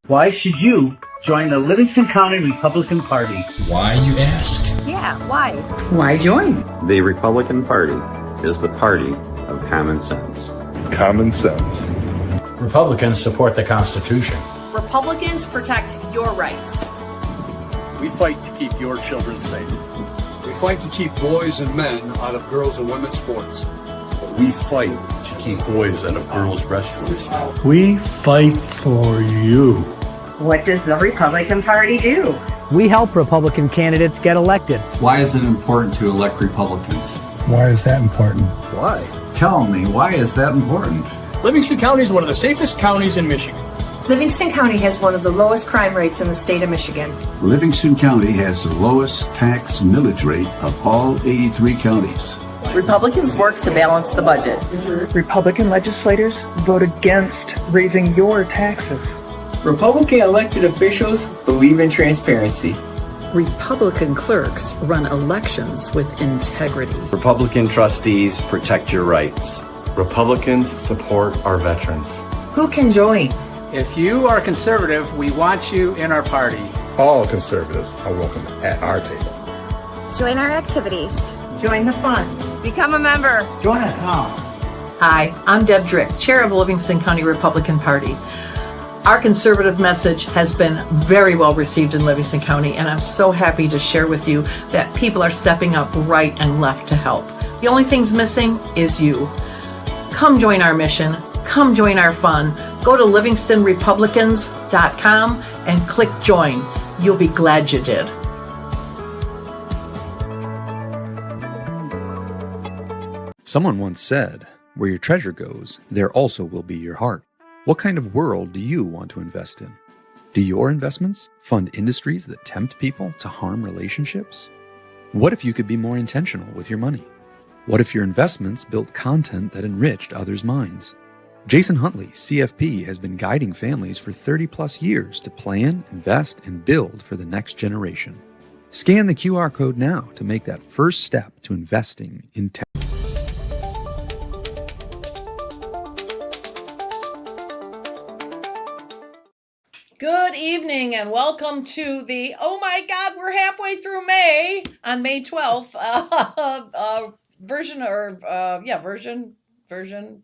Why should you join the Livingston County Republican Party? Why, you ask? Yeah, why? Why join? The Republican Party is the party of common sense. Common sense. Republicans support the Constitution. Republicans protect your rights. We fight to keep your children safe. We fight to keep boys and men out of girls and women's sports. We fight to keep boys out of girls' restrooms. We fight for you. What does the Republican Party do? We help Republican candidates get elected. Why is it important to elect Republicans? Why is that important? Why? Tell me, why is that important? Livingston County is one of the safest counties in Michigan. Livingston County has one of the lowest crime rates in the state of Michigan. Livingston County has the lowest tax millage rate of all 83 counties. Republicans work to balance the budget. Republican legislators vote against raising your taxes. Republican elected officials believe in transparency. Republican clerks run elections with integrity. Republican trustees protect your rights. Republicans support our veterans. Who can join? If you are conservative, we want you in our party. All conservatives are welcome at our table. Join our activities. Join the fun. Become a member. Join us now. Hi, I'm Deb Drick, Chair of Livingston County Republican Party. Our conservative message has been very well received in Livingston County, and I'm so happy to share with you that people are stepping up right and left to help. The only thing's missing is you. Come join our mission. Come join our fun. Go to livingstonrepublicans.com and click join. You'll be glad you did. Someone once said, where your treasure goes, there also will be your heart. What kind of world do you want to invest in? Do your investments fund industries that tempt people to harm relationships? What if you could be more intentional with your money? What if your investments built content that enriched others' minds? Jason Huntley, CFP, has been guiding families for 30 plus years to plan, invest, and build for the next generation. Scan the QR code now to make that first step to investing in tech. Good evening and welcome to the, oh my God, we're halfway through May, on May 12th, version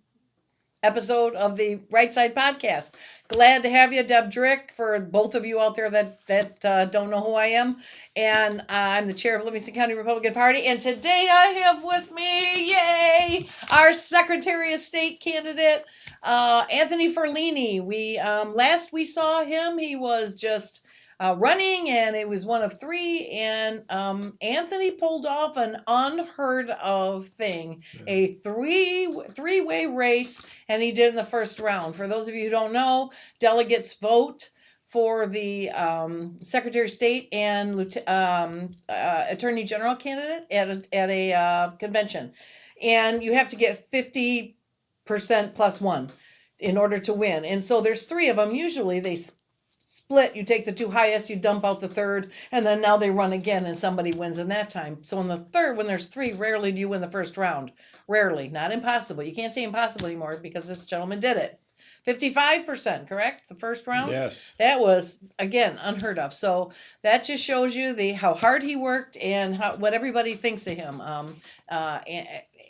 episode of the Right Side Podcast. Glad to have you, Deb Drick, for both of you out there that don't know who I am. And I'm the chair of Livingston County Republican Party. And today I have with me, yay, our Secretary of State candidate, Anthony Ferlini. Last we saw him, he was just running, and it was one of three. And Anthony pulled off an unheard of thing, a three-way race, and he did in the first round. For those of you who don't know, delegates vote for the Secretary of State and Attorney General candidate at a convention, and you have to get 50% plus one in order to win. And so there's three of them. Usually they split. You take the two highest, you dump out the third, and then now they run again and somebody wins in that time. So in the third, when there's three, rarely do you win the first round. Rarely, not impossible. You can't say impossible anymore because this gentleman did it. 55%, correct? The first round? Yes. That was, again, unheard of. So that just shows you how hard he worked and what everybody thinks of him.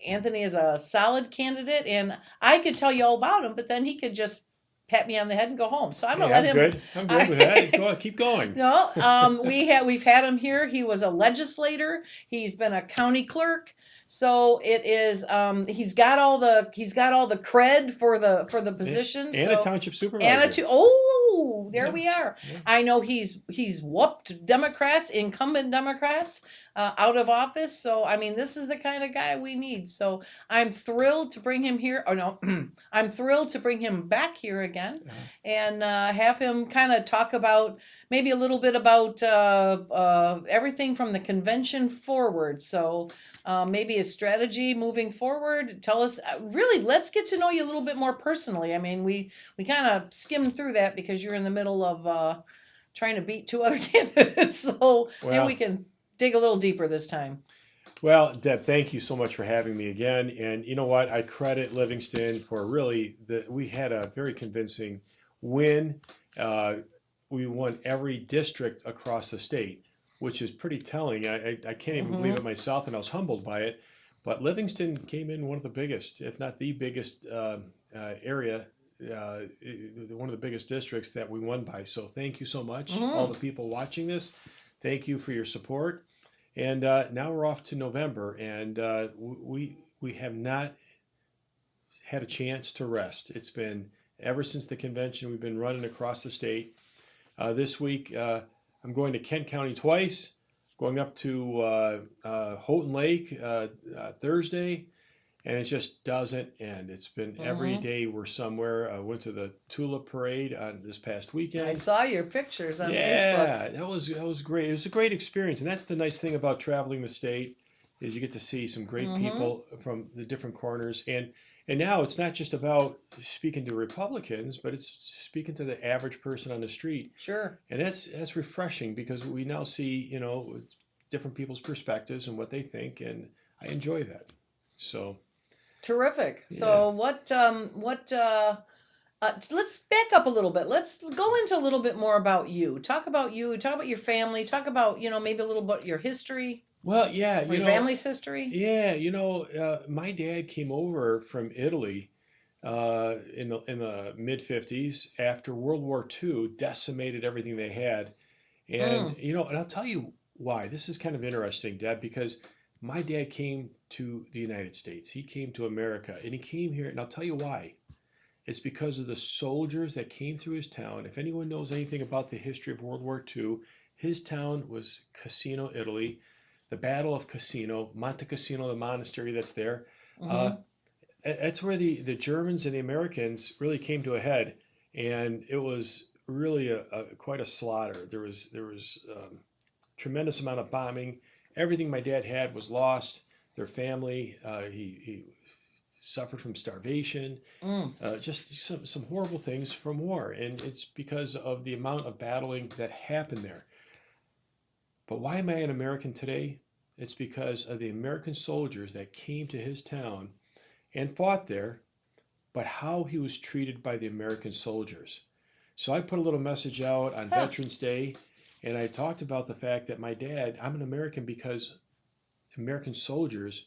Anthony is a solid candidate, and I could tell you all about him, but then he could just pat me on the head and go home. So I'm going to let him. I'm good with that. Go on, keep going. No, we've had him here. He was a legislator. He's been a county clerk. So it is. He's got all the cred for the position. And a township supervisor. There we are. Yeah. I know he's whooped incumbent Democrats out of office. So I mean, this is the kind of guy we need. So I'm thrilled to bring him here. I'm thrilled to bring him back here again, and have him kind of talk about maybe a little bit about everything from the convention forward. So. Maybe a strategy moving forward. Tell us, really, let's get to know you a little bit more personally. I mean, we kind of skimmed through that because you're in the middle of trying to beat two other candidates. So maybe we can dig a little deeper this time. Well, Deb, thank you so much for having me again. And you know what? I credit Livingston for really we had a very convincing win. we won every district across the state, which is pretty telling. I can't even believe it myself, and I was humbled by it. But Livingston came in one of the biggest, if not the biggest area, one of the biggest districts that we won by. So thank you so much, all the people watching this. Thank you for your support. And now we're off to November, and we have not had a chance to rest. It's been ever since the convention. We've been running across the state. This week, I'm going to Kent County twice, going up to Houghton Lake Thursday, and it just doesn't end. It's been every day we're somewhere. I went to the Tulip Parade on this past weekend. I saw your pictures on Facebook. Yeah, that was great. It was a great experience, and that's the nice thing about traveling the state is you get to see some great people from the different corners. And now it's not just about speaking to Republicans, but it's speaking to the average person on the street. Sure. And that's refreshing because we now see, different people's perspectives and what they think, and I enjoy that. So terrific. Yeah. So let's back up a little bit. Let's go into a little bit more about you. Talk about you. Talk about your family. Talk about maybe a little bit your history. Well, yeah, your family's history. Yeah, my dad came over from Italy in the mid-50s after World War II decimated everything they had, and and I'll tell you why. This is kind of interesting, Deb, because my dad came to the United States. He came to America, and he came here, and I'll tell you why. It's because of the soldiers that came through his town. If anyone knows anything about the history of World War II, his town was Cassino, Italy. The Battle of Cassino, Monte Cassino, the monastery that's there. That's where the Germans and the Americans really came to a head, and it was really quite a slaughter. There was tremendous amount of bombing. Everything my dad had was lost. Their family, he suffered from starvation, just some horrible things from war, and it's because of the amount of battling that happened there. But why am I an American today? It's because of the American soldiers that came to his town and fought there, but how he was treated by the American soldiers. So I put a little message out on Veterans Day, and I talked about the fact that my dad, I'm an American because American soldiers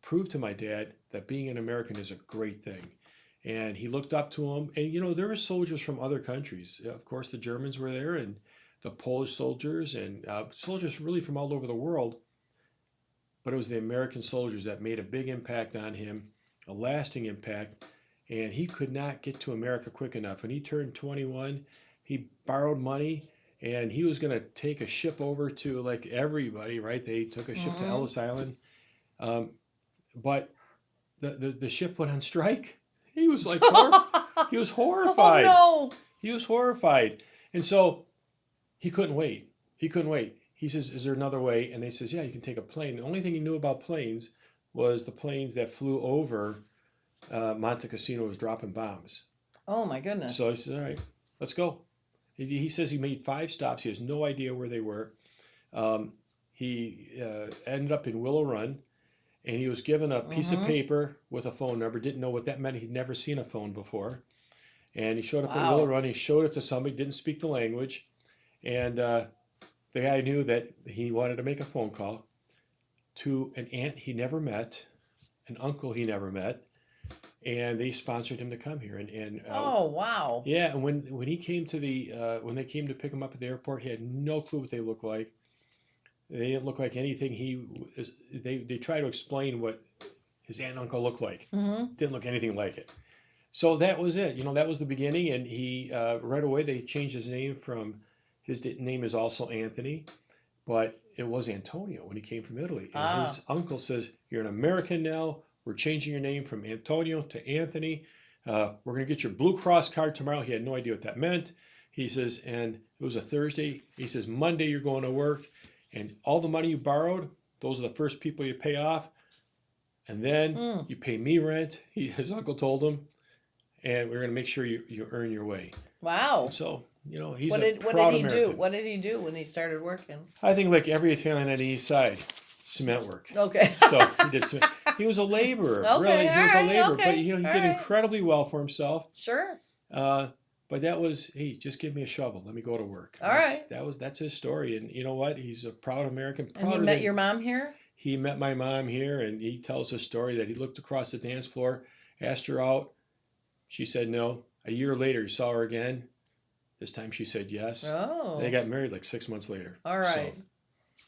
proved to my dad that being an American is a great thing. And he looked up to him. And, there were soldiers from other countries. Of course, the Germans were there, and the Polish soldiers, and soldiers really from all over the world. But it was the American soldiers that made a big impact on him, a lasting impact. And he could not get to America quick enough. When he turned 21, he borrowed money, and he was going to take a ship over to, like everybody, right? They took a ship to Ellis Island. But the ship went on strike. He was like, he was horrified. Oh, no. He was horrified. And so he couldn't wait. He says, is there another way? And they says, yeah, you can take a plane. The only thing he knew about planes was the planes that flew over Monte Cassino was dropping bombs. Oh, my goodness. So he says, all right, let's go. He says he made 5 stops. He has no idea where they were. He ended up in Willow Run, and he was given a piece of paper with a phone number. Didn't know what that meant. He'd never seen a phone before. And he showed up in Willow Run. He showed it to somebody, didn't speak the language. And the guy knew that he wanted to make a phone call to an aunt he never met, an uncle he never met, and they sponsored him to come here. Oh, wow. Yeah, and when he came to when they came to pick him up at the airport, he had no clue what they looked like. They didn't look like anything they tried to explain what his aunt and uncle looked like. Didn't look anything like it. So that was it. That was the beginning, and he right away they changed his name from. His name is also Anthony, but it was Antonio when he came from Italy. And his uncle says, you're an American now. We're changing your name from Antonio to Anthony. We're going to get your Blue Cross card tomorrow. He had no idea what that meant. He says, and it was a Thursday. He says, Monday you're going to work, and all the money you borrowed, those are the first people you pay off. And then you pay me rent, his uncle told him, and we're going to make sure you earn your way. Wow. And so, he's what did he do? What did he do when he started working? I think like every Italian on the East Side, cement work. Okay. So he did cement. He was a laborer. Okay, really, he was a laborer. okay, But he did incredibly well for himself. Sure. But that was, hey, just give me a shovel. Let me go to work. All right. That's his story. And you know what? He's a proud American. And he met your mom here? He met my mom here, and he tells a story that he looked across the dance floor, asked her out. She said no. A year later, he saw her again. This time she said yes. Oh. They got married like 6 months later. All right. So,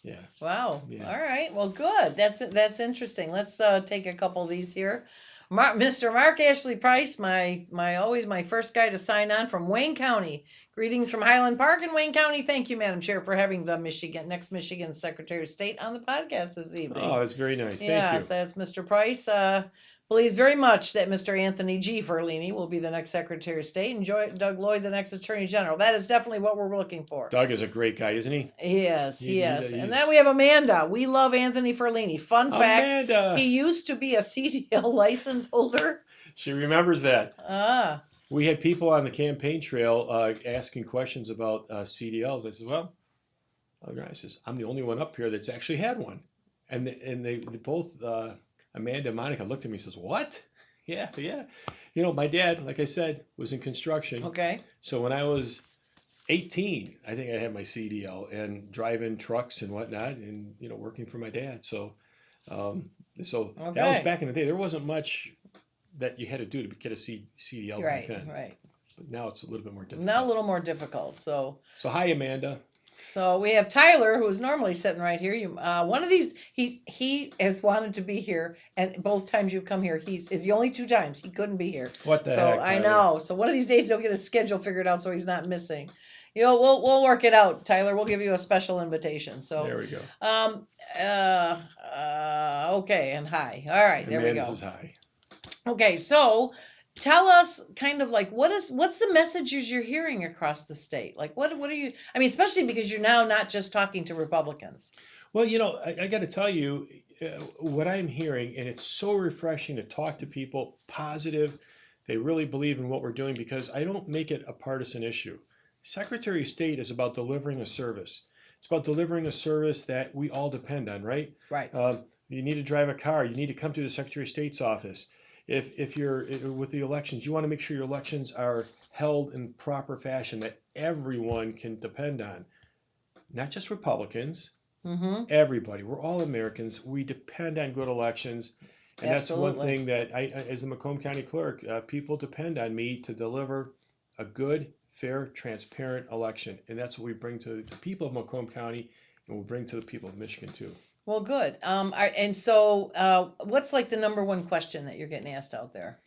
yeah. Wow. Yeah. All right. Well, good. That's interesting. Let's take a couple of these here. Mr. Mark Ashley Price, always my first guy to sign on from Wayne County. Greetings from Highland Park in Wayne County. Thank you, Madam Chair, for having the next Michigan Secretary of State on the podcast this evening. Oh, that's very nice. Thank yes, you. That's Mr. Price. Believes very much that Mr. Anthony G. Ferlini will be the next Secretary of State and Doug Lloyd the next Attorney General. That is definitely what we're looking for. Doug is a great guy, isn't he? Yes, yes. And then we have Amanda. We love Anthony Ferlini. Fun fact, Amanda. He used to be a CDL license holder. She remembers that. Ah. We had people on the campaign trail asking questions about CDLs. I said, well, other guy says, I'm the only one up here that's actually had one. And they both... Amanda and Monica looked at me and says, what? Yeah. You know, my dad, like I said, was in construction. Okay. So when I was 18, I think I had my CDL and driving trucks and whatnot and, you know, working for my dad. So that was back in the day. There wasn't much that you had to do to get a CDL back then. Right. But now it's a little bit more difficult. Now a little more difficult. So hi, Amanda. So we have Tyler, who's normally sitting right here. One of these, he has wanted to be here, and both times you've come here, is the only 2 times he couldn't be here. What the heck, So I know. So one of these days he'll get his schedule figured out so he's not missing. You know, we'll work it out, Tyler. We'll give you a special invitation. So there we go. Okay, and hi. All right, there we go. This is hi. Okay, so tell us kind of like what's the messages you're hearing across the state? Like what are you, I mean, especially because you're now not just talking to Republicans. Well, you know, I got to tell you what I'm hearing, and it's so refreshing to talk to people, positive. They really believe in what we're doing because I don't make it a partisan issue. Secretary of State is about delivering a service. It's about delivering a service that we all depend on, right? Right. You need to drive a car. You need to come to the Secretary of State's office. If you're with the elections, you want to make sure your elections are held in proper fashion that everyone can depend on. Not just Republicans, everybody. We're all Americans. We depend on good elections. And Absolutely. That's one thing that I, as the Macomb County Clerk, people depend on me to deliver a good, fair, transparent election. And that's what we bring to the people of Macomb County, and we'll bring to the people of Michigan too. Well, good. And so what's like the number one question that you're getting asked out there?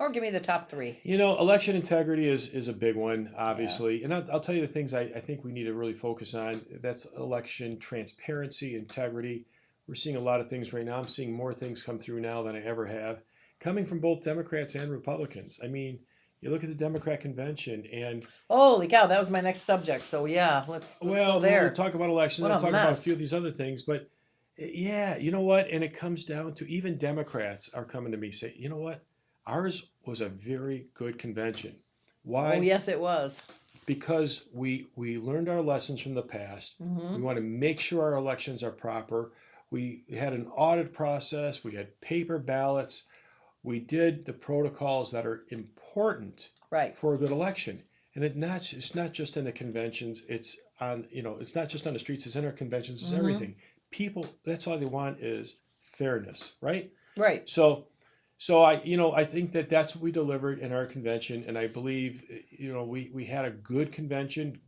Or give me the top 3. You know, election integrity is a big one, obviously. Yeah. And I'll tell you the things I think we need to really focus on. That's election transparency, integrity. We're seeing a lot of things right now. I'm seeing more things come through now than I ever have, coming from both Democrats and Republicans. I mean, you look at the Democrat convention and... Holy cow, that was my next subject. So yeah, let's go there. We'll talk about elections. I'll talk about a few of these other things. But yeah, you know what? And it comes down to even Democrats are coming to me say, you know what? Ours was a very good convention. Why? Oh, yes, it was. Because we learned our lessons from the past. We want to make sure our elections are proper. We had an audit process. We had paper ballots. We did the protocols that are important for a good election. And it's not just in the conventions. It's on, it's not just on the streets. It's in our conventions. It's everything. People, that's all they want is fairness, right? Right. So I think that's what we delivered in our convention, and I believe, we had a good convention.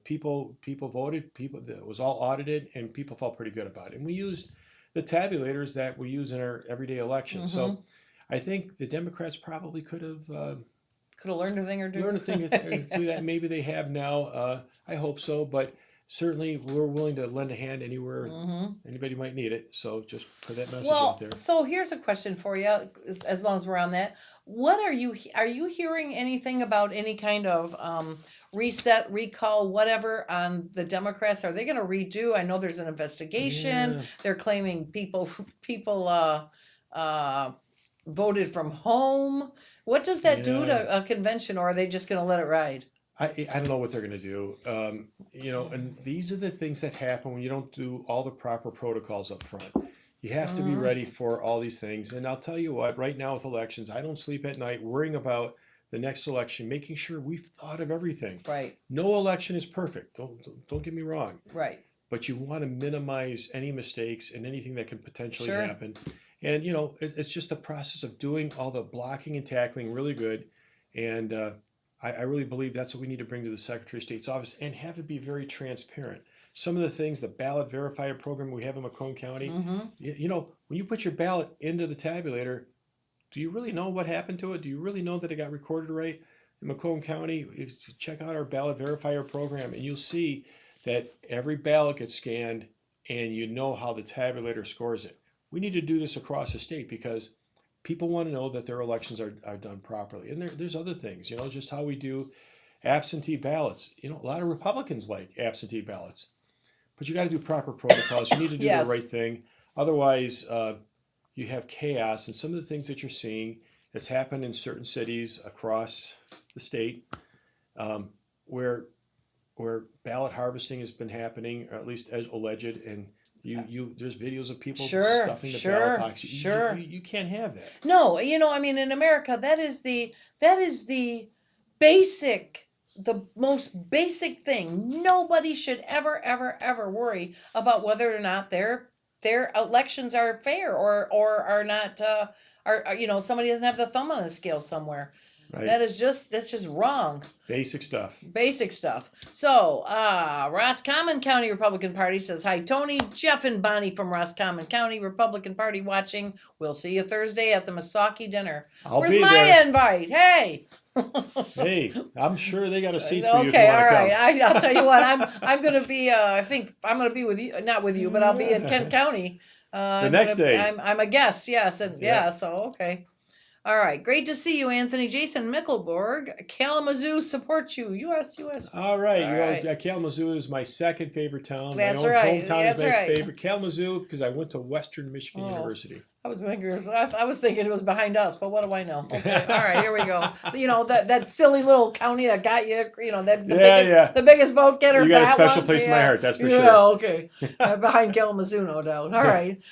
People voted. It was all audited, and people felt pretty good about it. And we used the tabulators that we use in our everyday elections. So I think the Democrats probably could have learned a thing or two. Learned a thing or two that maybe they have now. I hope so, but certainly we're willing to lend a hand anywhere anybody might need it. So just put that message out there. So here's a question for you, as long as we're on that. What are you hearing anything about any kind of reset, recall, whatever on the Democrats? Are they going to redo? I know there's an investigation. Yeah. They're claiming people voted from home. What does that do to a convention, or are they just going to let it ride? I don't know what they're going to do. And these are the things that happen when you don't do all the proper protocols up front. You have to be ready for all these things. And I'll tell you what, right now with elections, I don't sleep at night worrying about the next election, making sure we've thought of everything. Right. No election is perfect. Don't get me wrong. Right. But you want to minimize any mistakes and anything that can potentially Sure. happen. And it's just the process of doing all the blocking and tackling really good. And I really believe that's what we need to bring to the Secretary of State's office and have it be very transparent. Some of the things, the ballot verifier program we have in Macomb County, when you put your ballot into the tabulator, do you really know what happened to it? Do you really know that it got recorded right? In Macomb County, if you check out our ballot verifier program, and you'll see that every ballot gets scanned, and you know how the tabulator scores it. We need to do this across the state because people want to know that their elections are done properly. And there's other things, just how we do absentee ballots. A lot of Republicans like absentee ballots, but you got to do proper protocols. You need to do Yes. the right thing. Otherwise, you have chaos. And some of the things that you're seeing has happened in certain cities across the state, where ballot harvesting has been happening, or at least as alleged, and there's videos of people Sure, stuffing the sure, ballot box. sure. You can't have that. No, in America, that is the basic, the most basic thing. Nobody should ever worry about whether or not their elections are fair or are not, somebody doesn't have the thumb on the scale somewhere. Right. That's just wrong. Basic stuff. Basic stuff. So, Roscommon County Republican Party says, hi, Tony, Jeff and Bonnie from Roscommon County Republican Party watching. We'll see you Thursday at the Masaki dinner. Where's be my there. invite? Hey. Hey, I'm sure they got a seat for you if you Okay, want all to come. right. I'll tell you what, I'm going to be, I think I'm going to be with you, not with you, but I'll be in Kent County. Next day. I'm a guest, yes. And Yeah. so, okay. All right. Great to see you, Anthony. Jason Mickelborg, Kalamazoo supports you. U.S. All right. All right. Kalamazoo is my second favorite town. That's my own right. hometown That's is my right. favorite. Kalamazoo, because I went to Western Michigan Oh. University. I was thinking it was behind us, but what do I know? Okay. All right, here we go. That silly little county that got you, the biggest vote getter. You got a that special one. place in my heart, that's for yeah, sure. Okay. Behind Kalamazoo, no doubt. All right.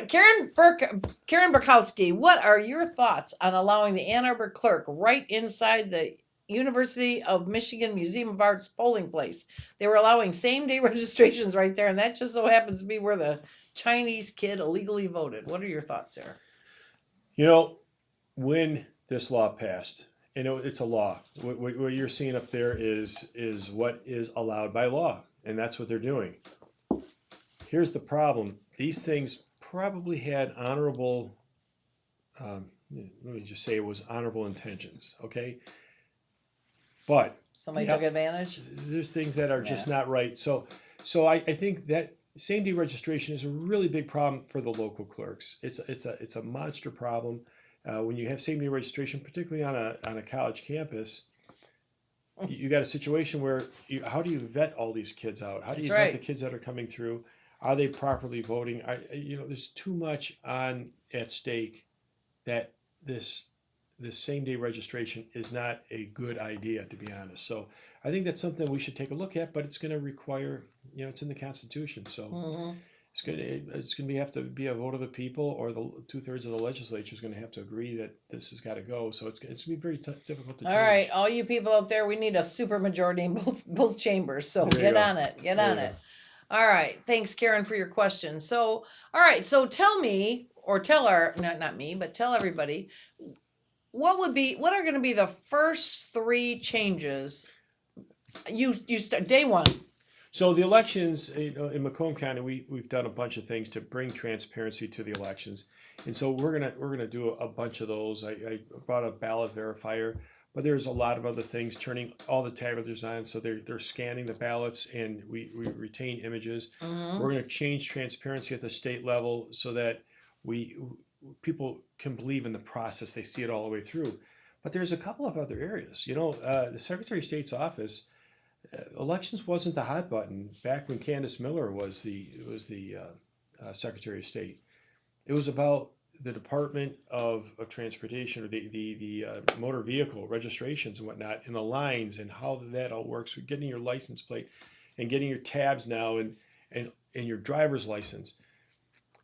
Karen Burkowski, what are your thoughts on allowing the Ann Arbor clerk right inside the University of Michigan Museum of Art's polling place? They were allowing same-day registrations right there, and that just so happens to be where the Chinese kid illegally voted. What are your thoughts there? When this law passed, it's a law. What you're seeing up there is what is allowed by law, and that's what they're doing. Here's the problem. These things probably had honorable, let me just say it was honorable intentions, okay? But somebody took advantage. There's things that are just not right. So I think that same-day registration is a really big problem for the local clerks. It's a monster problem when you have same-day registration, particularly on a college campus. You got a situation where how do you vet all these kids out? How do you vet the kids that are coming through? Are they properly voting? There's too much at stake that this same-day registration is not a good idea, to be honest. So I think that's something we should take a look at, but it's going to require, it's in the Constitution. So it's going to have to be a vote of the people, or the 2/3 of the legislature is going to have to agree that this has got to go. So it's going to be very difficult to change. All right, all you people out there, we need a super majority in both chambers. So get on it. Get on it. All right. Thanks, Karen, for your question. So, all right. So tell me, or tell not me, but tell everybody, what are going to be the first 3 changes you start day one? So the elections, in Macomb County, we've done a bunch of things to bring transparency to the elections, and so we're gonna do a bunch of those. I brought a ballot verifier, but there's a lot of other things, turning all the tabulators on, so they're scanning the ballots, and we retain images. Mm-hmm. We're gonna change transparency at the state level so that people can believe in the process. They see it all the way through. But there's a couple of other areas. The Secretary of State's office, elections wasn't the hot button back when Candace Miller was the Secretary of State. It was about the Department of Transportation, or the motor vehicle registrations and whatnot, and the lines and how that all works. With getting your license plate and getting your tabs now and your driver's license.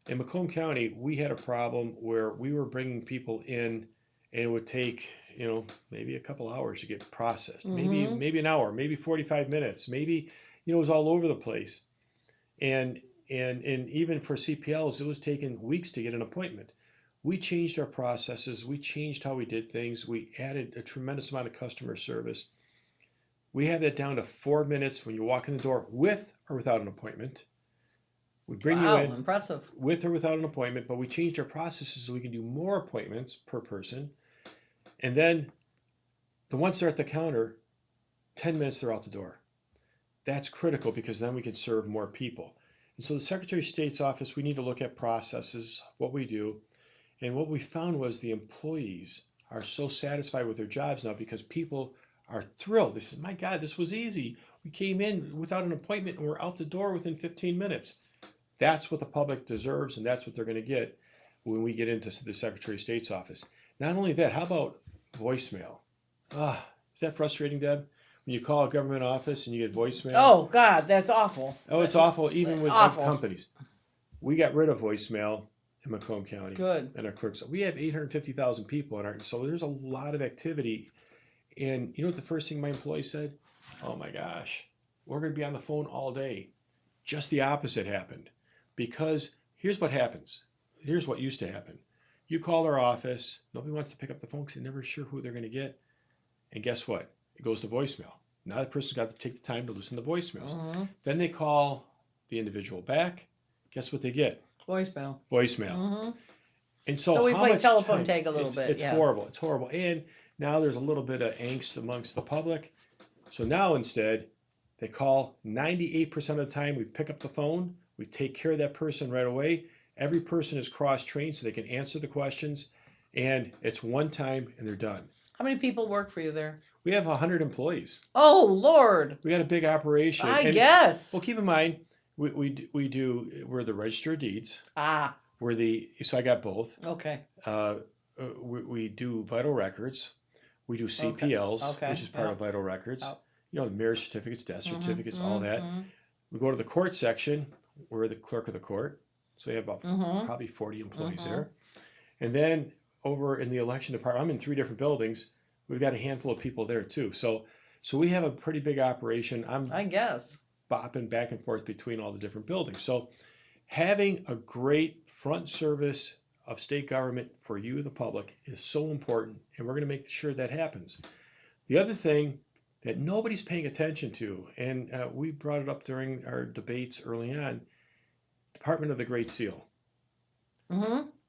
In Macomb County, we had a problem where we were bringing people in and it would take, maybe a couple hours to get processed, maybe an hour, maybe 45 minutes, maybe, it was all over the place. And even for CPLs, it was taking weeks to get an appointment. We changed our processes. We changed how we did things. We added a tremendous amount of customer service. We have that down to 4 minutes when you walk in the door with or without an appointment. We bring you in impressive. With or without an appointment, but we changed our processes so we can do more appointments per person. And then the ones they're at the counter, 10 minutes they're out the door. That's critical because then we can serve more people. And so the Secretary of State's office, we need to look at processes, what we do. And what we found was the employees are so satisfied with their jobs now because people are thrilled. They said, my God, this was easy. We came in without an appointment and we're out the door within 15 minutes. That's what the public deserves, and that's what they're going to get when we get into the Secretary of State's office. Not only that, how about voicemail? Is that frustrating, Deb? When you call a government office and you get voicemail? Oh, God, that's awful. Oh, it's awful, even with companies. We got rid of voicemail in Macomb County. Good. And our clerks. We have 850,000 people in our, so there's a lot of activity. And you know what the first thing my employees said? Oh my gosh, we're going to be on the phone all day. Just the opposite happened. Because here's what happens. Here's what used to happen. You call their office, nobody wants to pick up the phone because they're never sure who they're going to get. And guess what? It goes to voicemail. Now the person's got to take the time to listen to voicemails. Then they call the individual back. Guess what they get? Voicemail. And so we how play much telephone time? tag a little bit. It's horrible. It's horrible. And now there's a little bit of angst amongst the public. So now instead, they call 98% of the time. We pick up the phone. We take care of that person right away. Every person is cross-trained so they can answer the questions. And it's one time and they're done. How many people work for you there? We have 100 employees. Oh, Lord. We got a big operation. I guess. Well, keep in mind, we're the Register of Deeds. So I got both. Okay. We do vital records. We do CPLs, which is part of vital records. The marriage certificates, death certificates, all that. We go to the court section. We're the clerk of the court. So we have about probably 40 employees there. And then over in the election department, I'm in 3 different buildings. We've got a handful of people there too. So we have a pretty big operation. I guess bopping back and forth between all the different buildings. So having a great front service of state government for you, the public, is so important, and we're going to make sure that happens. The other thing that nobody's paying attention to, and we brought it up during our debates early on, Department of the Great Seal.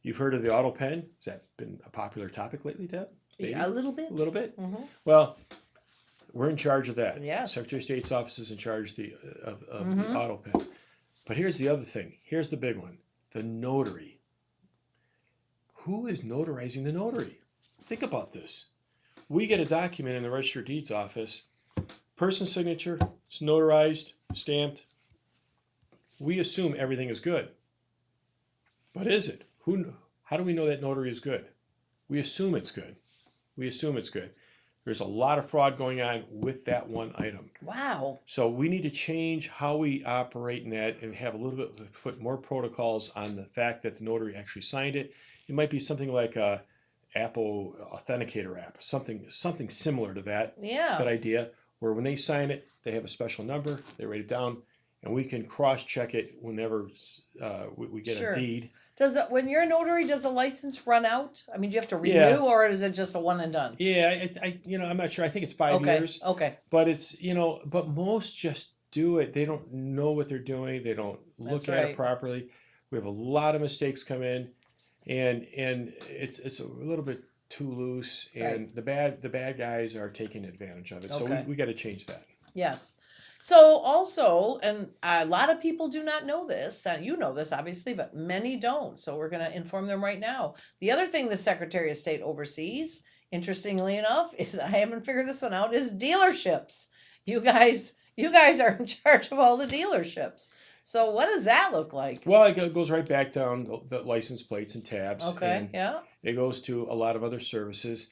You've heard of the auto pen? Has that been a popular topic lately, Deb? Yeah, a little bit. A little bit? Well, we're in charge of that. Yeah. Secretary of State's office is in charge of the auto pen. But here's the other thing. Here's the big one. The notary. Who is notarizing the notary? Think about this. We get a document in the Register of Deeds office, person's signature, it's notarized, stamped. We assume everything is good. But is it? How do we know that notary is good? We assume it's good. There's a lot of fraud going on with that one item. Wow. So we need to change how we operate in that and have a little bit, put more protocols on the fact that the notary actually signed it. It might be something like a Apple Authenticator app, something similar to that. Yeah. That idea, where when they sign it, they have a special number, they write it down, and we can cross-check it whenever we get a deed. When you're a notary, does the license run out? I mean, do you have to renew, or is it just a one and done? Yeah, I'm not sure. I think it's 5 years. Okay. But it's, but most just do it. They don't know what they're doing. They don't look at it properly. We have a lot of mistakes come in, and it's a little bit too loose, and the bad guys are taking advantage of it. So we got to change that. Yes. So also, and a lot of people do not know this, that you know this obviously, but many don't. So we're going to inform them right now. The other thing the Secretary of State oversees, interestingly enough, is, I haven't figured this one out, is dealerships. You guys are in charge of all the dealerships. So what does that look like? Well, it goes right back down the license plates and tabs. Okay, and it goes to a lot of other services.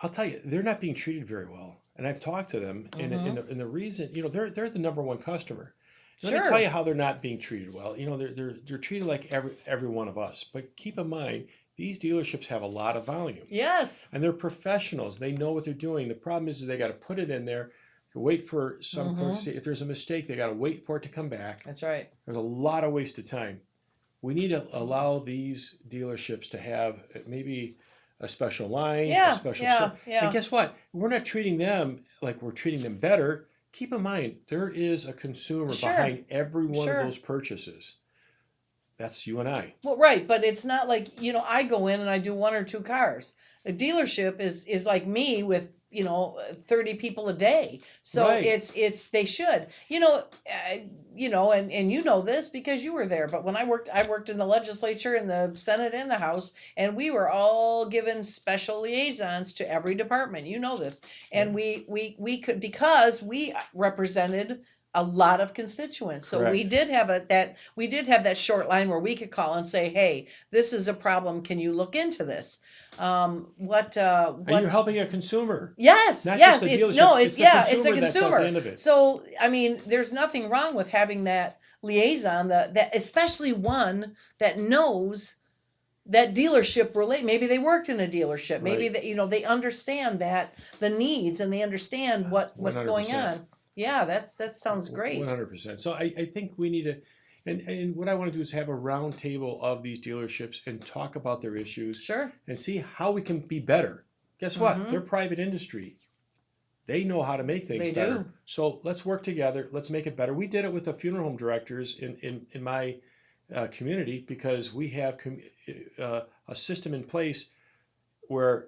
I'll tell you, they're not being treated very well. And I've talked to them, and the reason, they're the number one customer. Let me tell you how they're not being treated well. They're treated like every one of us. But keep in mind, these dealerships have a lot of volume. Yes. And they're professionals. They know what they're doing. The problem is they got to put it in there, wait for some clerk to say, if there's a mistake, they got to wait for it to come back. That's right. There's a lot of wasted time. We need to allow these dealerships to have maybe a special line, a special And guess what? We're not treating them like we're treating them better. Keep in mind, there is a consumer behind every one of those purchases. That's you and I. Well, right, but it's not like, I go in and I do 1 or 2 cars. A dealership is like me with, 30 people a day. So it's they should, and you know this because you were there. But when I worked in the legislature, in the Senate, and the House, and we were all given special liaisons to every department. You know this, and we could, because we represented a lot of constituents. So we did have that short line where we could call and say, hey, this is a problem. Can you look into this? And you're helping a consumer. Yes. Not yes. just a It's dealership. it's a That's at the end of consumer. it. So, I mean, there's nothing wrong with having that liaison, that especially one that knows that dealership relate. Maybe they worked in a dealership. Maybe they understand that the needs, and they understand what's 100%. going on. Yeah, that sounds great. 100%. So I think we need to, and what I want to do is have a round table of these dealerships and talk about their issues. Sure. And see how we can be better. Guess what? They're private industry. They know how to make things better. Do. So let's work together. Let's make it better. We did it with the funeral home directors in my community, because we have a system in place where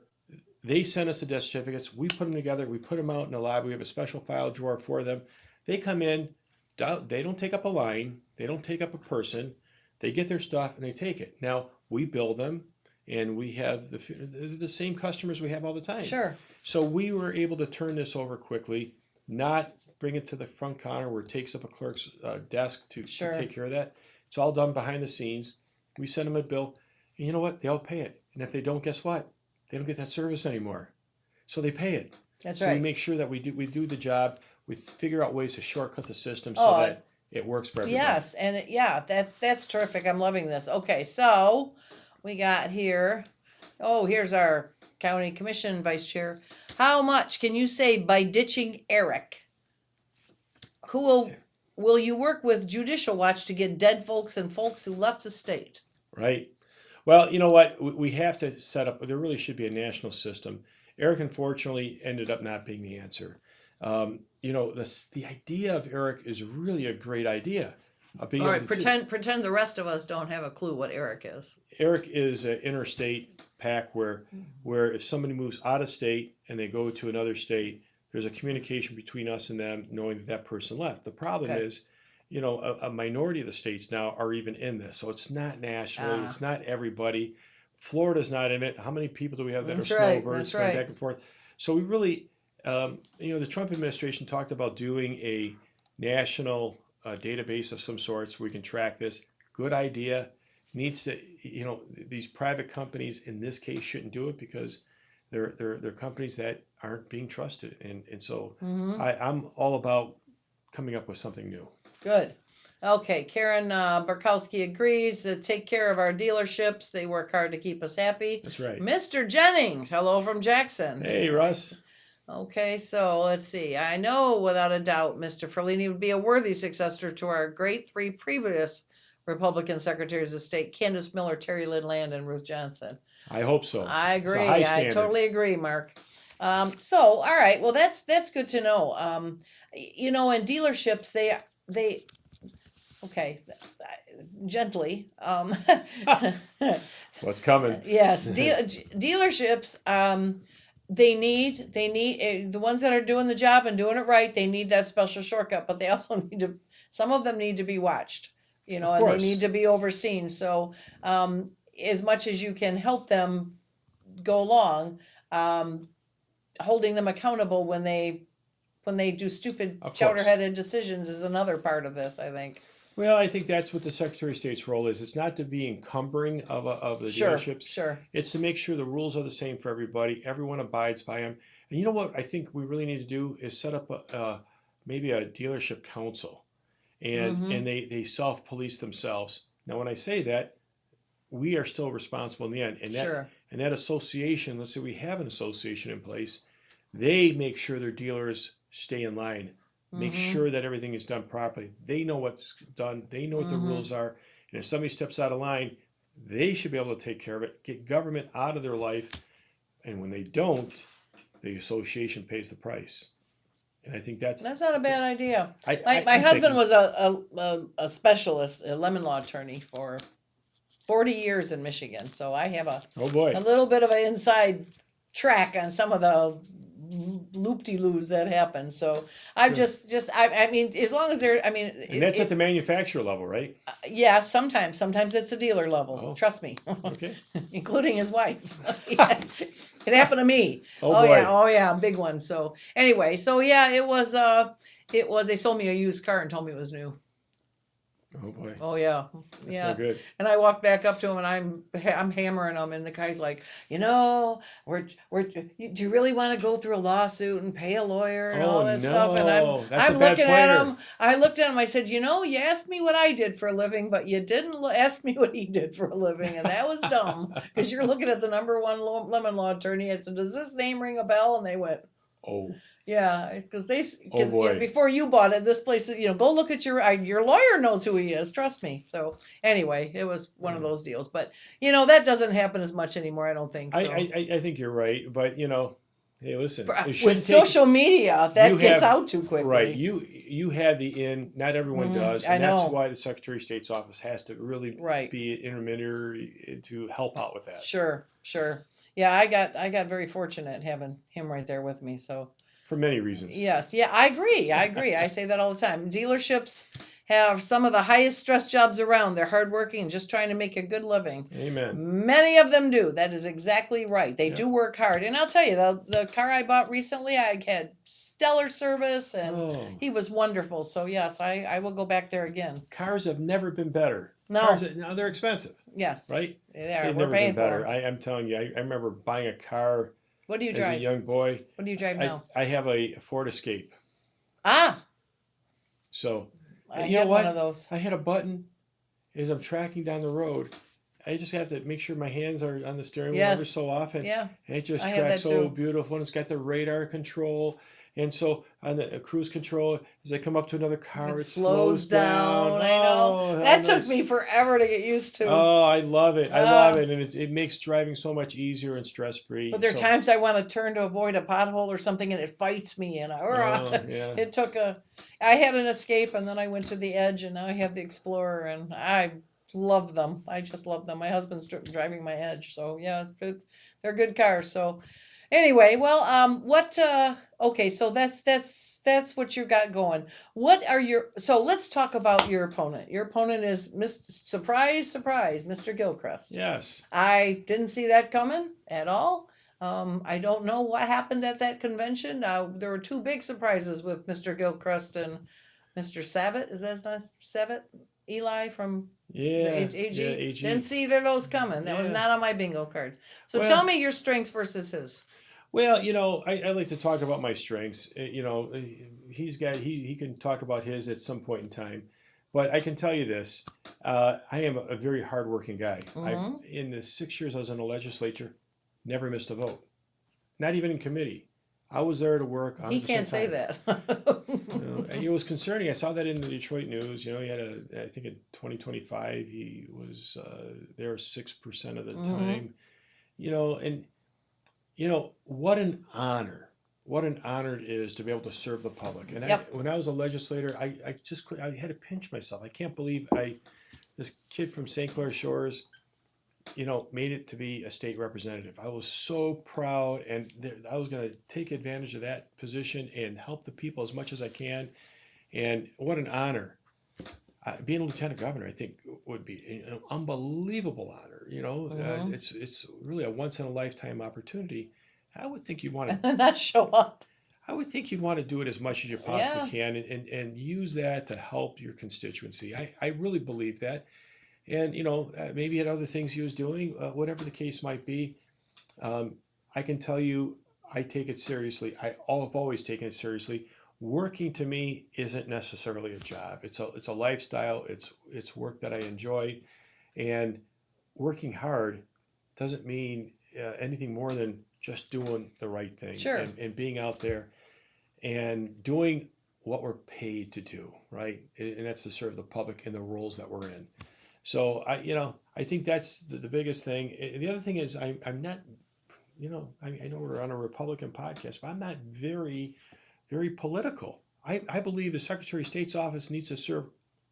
they send us the death certificates. We put them together. We put them out in the lobby. We have a special file drawer for them. They come in. They don't take up a line. They don't take up a person. They get their stuff and they take it. Now, we bill them, and we have the same customers we have all the time. Sure. So we were able to turn this over quickly, not bring it to the front counter where it takes up a clerk's desk to take care of that. It's all done behind the scenes. We send them a bill, and you know what? They all pay it. And if they don't, guess what? They don't get that service anymore. So they pay it. That's so right. We make sure that we do the job. We figure out ways to shortcut the system so that it works for everybody. Yes, and that's terrific. I'm loving this. Okay, so we got here. Oh, here's our county commission vice chair. How much can you save by ditching Eric? Who will you work with Judicial Watch to get dead folks and folks who left the state? Right. Well, you know what? We have to set up, there really should be a national system. Eric, unfortunately, ended up not being the answer. The idea of Eric is really a great idea. All right, pretend the rest of us don't have a clue what Eric is. Eric is an interstate PAC where if somebody moves out of state and they go to another state, there's a communication between us and them knowing that person left. The problem is, a minority of the states now are even in this. So it's not nationally, it's not everybody. Florida's not in it. How many people do we have that are snowbirds going back and forth? So we really, the Trump administration talked about doing a national database of some sorts where we can track this. Good idea. Needs to, these private companies in this case shouldn't do it because they're companies that aren't being trusted. And so I'm all about coming up with something new. Good. Okay, Karen Barkowski agrees to take care of our dealerships. They work hard to keep us happy. That's right. Mr. Jennings, hello from Jackson. Hey, Russ. Okay, so let's see. I know without a doubt Mr. Ferlini would be a worthy successor to our great 3 previous Republican secretaries of state, Candace Miller, Terry Lynn Land, and Ruth Johnson. I hope so. I agree. I totally agree, Mark. All right. Well, that's good to know. In dealerships, they okay, gently. What's coming? Yes, dealerships. They need the ones that are doing the job and doing it right. They need that special shortcut, but they also need to. Some of them need to be watched. And they need to be overseen. So, as much as you can help them go along, holding them accountable when they do stupid chowder-headed decisions is another part of this, I think. Well, I think that's what the Secretary of State's role is. It's not to be encumbering of the dealerships. Sure. It's to make sure the rules are the same for everybody. Everyone abides by them. And you know what I think we really need to do is set up maybe a dealership council. And they self-police themselves. Now, when I say that, we are still responsible in the end. And that, Sure. and that association, let's say we have an association in place, they make sure their dealers stay in line, make sure that everything is done properly. They know what's done. They know what the rules are. And if somebody steps out of line, they should be able to take care of it, get government out of their life. And when they don't, the association pays the price. And I think that's not a bad idea. My I'm husband thinking- was a specialist, a lemon law attorney for 40 years in Michigan. So I have a little bit of an inside track on some of the loop-de-loos that happen. So I'm I mean, as long as they're, I mean. And that's at the manufacturer level, right? Yeah, sometimes it's a dealer level. Trust me. Okay. Including his wife. It happened to me. Oh, boy. Yeah, big one. So anyway, yeah, it was, they sold me a used car and told me it was new. Oh boy. Oh yeah. That's yeah. no good. And I walked back up to him and I'm hammering him and the guy's like, do you really want to go through a lawsuit and pay a lawyer and all that stuff? And I'm looking at him. I looked at him. I said, you asked me what I did for a living, but you didn't ask me what he did for a living, and that was dumb because you're looking at the #1 lemon law attorney. I said, does this name ring a bell? And they went, oh. Yeah, because boy. Before you bought it, this place, go look at your lawyer knows who he is. Trust me. So anyway, it was one of those deals, but that doesn't happen as much anymore. I don't think so. I think you're right, but hey, listen, with social media, that gets out too quickly. Right. You had the in. Not everyone does, and that's why the Secretary of State's office has to really be an intermediary to help out with that. Sure. Yeah, I got very fortunate having him right there with me. So. For many reasons. Yes. Yeah, I agree. I say that all the time. Dealerships have some of the highest stress jobs around. They're hardworking and just trying to make a good living. Amen. Many of them do. That is exactly right. They do work hard. And I'll tell you, the car I bought recently, I had stellar service and he was wonderful. So yes, I will go back there again. Cars have never been better. No. Now they're expensive. Yes. Right? They are. They've We're never paying been better. for them. I'm telling you, I remember buying a car. What do you as drive? a young boy. What do you drive now? I have a Ford Escape. Ah. So, I you know have what? one of those. I had a button as I'm tracking down the road. I just have to make sure my hands are on the steering wheel every so often. Yeah. And it just I have tracks that so too. beautiful. And it's got the radar control. And so on the cruise control, as I come up to another car, it slows down. I know. Oh, That how took me forever to get used to. Oh, I love it. I love it. And it makes driving so much easier and stress-free. But there are times I want to turn to avoid a pothole or something, and it fights me. And yeah. It took I had an Escape, and then I went to the Edge, and now I have the Explorer, and I love them. I just love them. My husband's driving my Edge, so yeah, they're good cars. So anyway, well, okay, so that's what you got going. So let's talk about your opponent. Your opponent is surprise, Mr. Gilchrist. Yes. I didn't see that coming at all. I don't know what happened at that convention. There were two big surprises with Mr. Gilchrist and Mr. Savitt. Is that not Savitt? Eli from AG? Yeah, AG. Didn't see either of those coming. That was not on my bingo card. So tell me your strengths versus his. Well, I like to talk about my strengths. He can talk about his at some point in time, but I can tell you this: I am a very hardworking guy. In the 6 years I was in the legislature, never missed a vote, not even in committee. I was there to work. He can't say that. It was concerning. I saw that in the Detroit News. He had I think in 2025 he was there 6% of the time. What an honor. What an honor it is to be able to serve the public. And when I was a legislator, I had to pinch myself. I can't believe this kid from St. Clair Shores, made it to be a state representative. I was so proud, and I was going to take advantage of that position and help the people as much as I can. And what an honor. Being a lieutenant governor, I think, would be an unbelievable honor. It's really a once in a lifetime opportunity. I would think you'd want to not show up. I would think you'd want to do it as much as you possibly can and use that to help your constituency. I really believe that. And, maybe he had other things he was doing, whatever the case might be. I can tell you, I take it seriously. I've always taken it seriously. Working to me isn't necessarily a job. It's a lifestyle. It's work that I enjoy. And working hard doesn't mean anything more than just doing the right thing. Sure. And being out there and doing what we're paid to do, right? And that's to serve the public in the roles that we're in. So I think that's the biggest thing. The other thing is I'm not, I know we're on a Republican podcast, but I'm not very, very political. I believe the Secretary of State's office needs to serve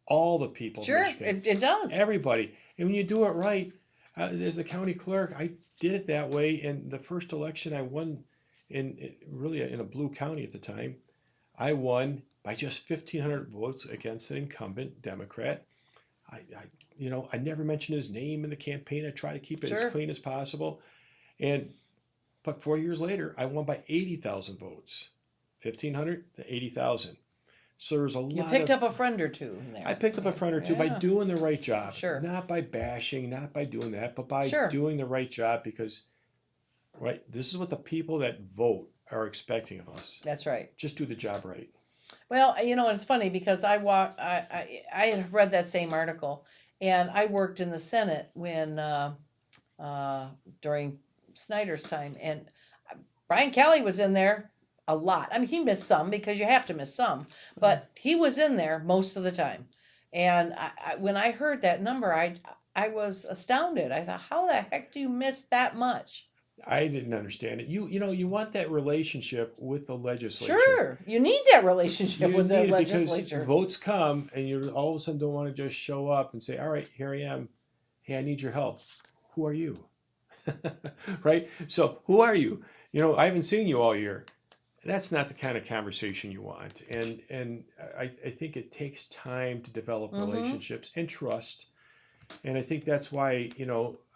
all the people. Sure, in Michigan. it does. Everybody. And when you do it right, as the county clerk, I did it that way. And the first election I won really in a blue county at the time, I won by just 1,500 votes against an incumbent Democrat. I never mentioned his name in the campaign. I try to keep it as clean as possible. But 4 years later, I won by 80,000 votes, 1,500 to 80,000. So there was a lot. You picked up a friend or two in there. I picked up a friend or two by doing the right job. Sure. Not by bashing, not by doing that, but by doing the right job because, right, this is what the people that vote are expecting of us. That's right. Just do the job right. Well, it's funny because I had read that same article, and I worked in the Senate when during Snyder's time, and Brian Kelly was in there a lot. I mean, he missed some because you have to miss some, but he was in there most of the time. And when I heard that number, I was astounded. I thought, how the heck do you miss that much? I didn't understand it. You want that relationship with the legislature. Sure, you need that relationship with the legislature. Because votes come, and you all of a sudden don't want to just show up and say, "All right, here I am. Hey, I need your help." Who are you? Right? So who are you? I haven't seen you all year. That's not the kind of conversation you want. And I think it takes time to develop relationships and trust. And I think that's why,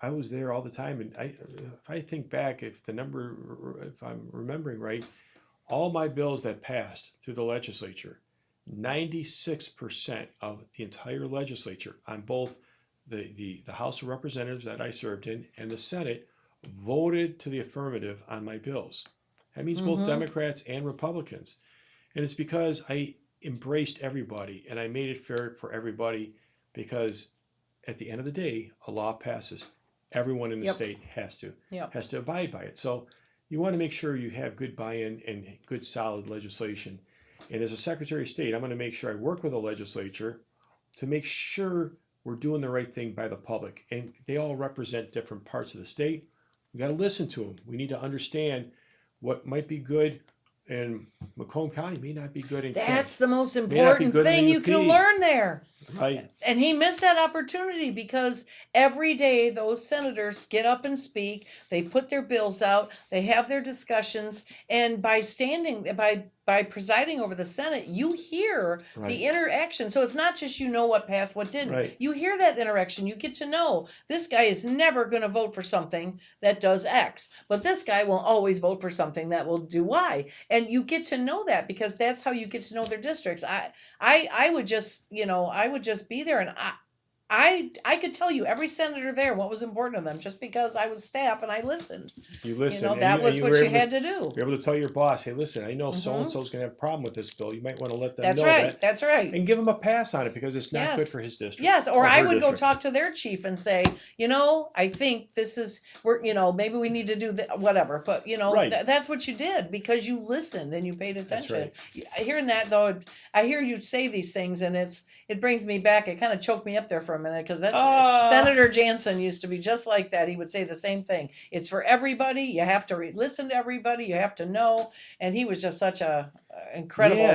I was there all the time. And if I think back, if I'm remembering right, all my bills that passed through the legislature, 96% of the entire legislature on both the House of Representatives that I served in and the Senate voted to the affirmative on my bills. That means both Democrats and Republicans. And it's because I embraced everybody and I made it fair for everybody because at the end of the day, a law passes. Everyone in the state has to abide by it. So you want to make sure you have good buy-in and good solid legislation. And as a Secretary of State, I'm going to make sure I work with the legislature to make sure we're doing the right thing by the public. And they all represent different parts of the state. We got to listen to them. We need to understand what might be good in Macomb County may not be good in Kent. That's the most important thing you can learn there. Right. And he missed that opportunity because every day those senators get up and speak. They put their bills out. They have their discussions. And by presiding over the Senate, you hear the interaction. So it's not just what passed, what didn't. Right. You hear that interaction. You get to know this guy is never going to vote for something that does X, but this guy will always vote for something that will do Y. And you get to know that because that's how you get to know their districts. I would just be there and I could tell you every senator there what was important to them just because I was staff and I listened. You listened. That was what you had to do. You're able to tell your boss, hey, listen, I know so-and-so's going to have a problem with this bill. You might want to let them know that. That's right. And give them a pass on it because it's not good for his district. Yes, or I would go talk to their chief and say, I think this is, maybe we need to do whatever. But, that's what you did because you listened and you paid attention. That's right. Hearing that, though, I hear you say these things and it brings me back. It kind of choked me up there for a minute because Senator Jansen used to be just like that. He would say the same thing. It's for everybody. You have to listen to everybody. You have to know. And he was just such a incredible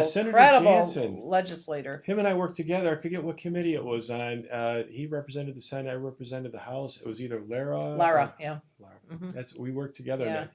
legislator. Him and I worked together. I forget what committee it was on. He represented the Senate. I represented the House. It was either Lara. Lara. We worked together. Yeah.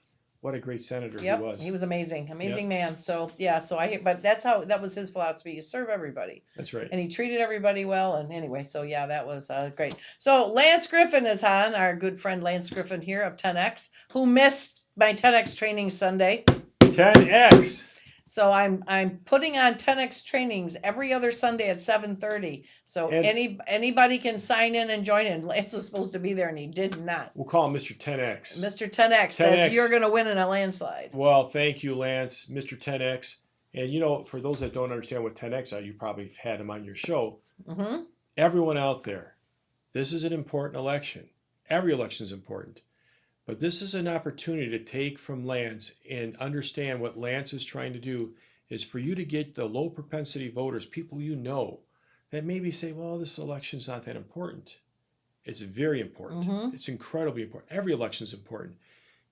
What a great senator he was. He was amazing man. So but that was his philosophy. You serve everybody. That's right. And he treated everybody well. And anyway, so that was great. So Lance Griffin is on, our good friend Lance Griffin here of 10X, who missed my 10X training Sunday. 10X. So I'm putting on 10X trainings every other Sunday at 7:30. So anybody can sign in and join in. Lance was supposed to be there and he did not. We'll call him Mr. 10X. Mr. 10X says you're going to win in a landslide. Well, thank you, Lance, Mr. 10X. And for those that don't understand what 10X are, you probably had him on your show. Mm-hmm. Everyone out there, this is an important election. Every election is important. But this is an opportunity to take from Lance and understand what Lance is trying to do is for you to get the low propensity voters, people you know, that maybe say, well, this election's not that important. It's very important. It's incredibly important. Every election is important.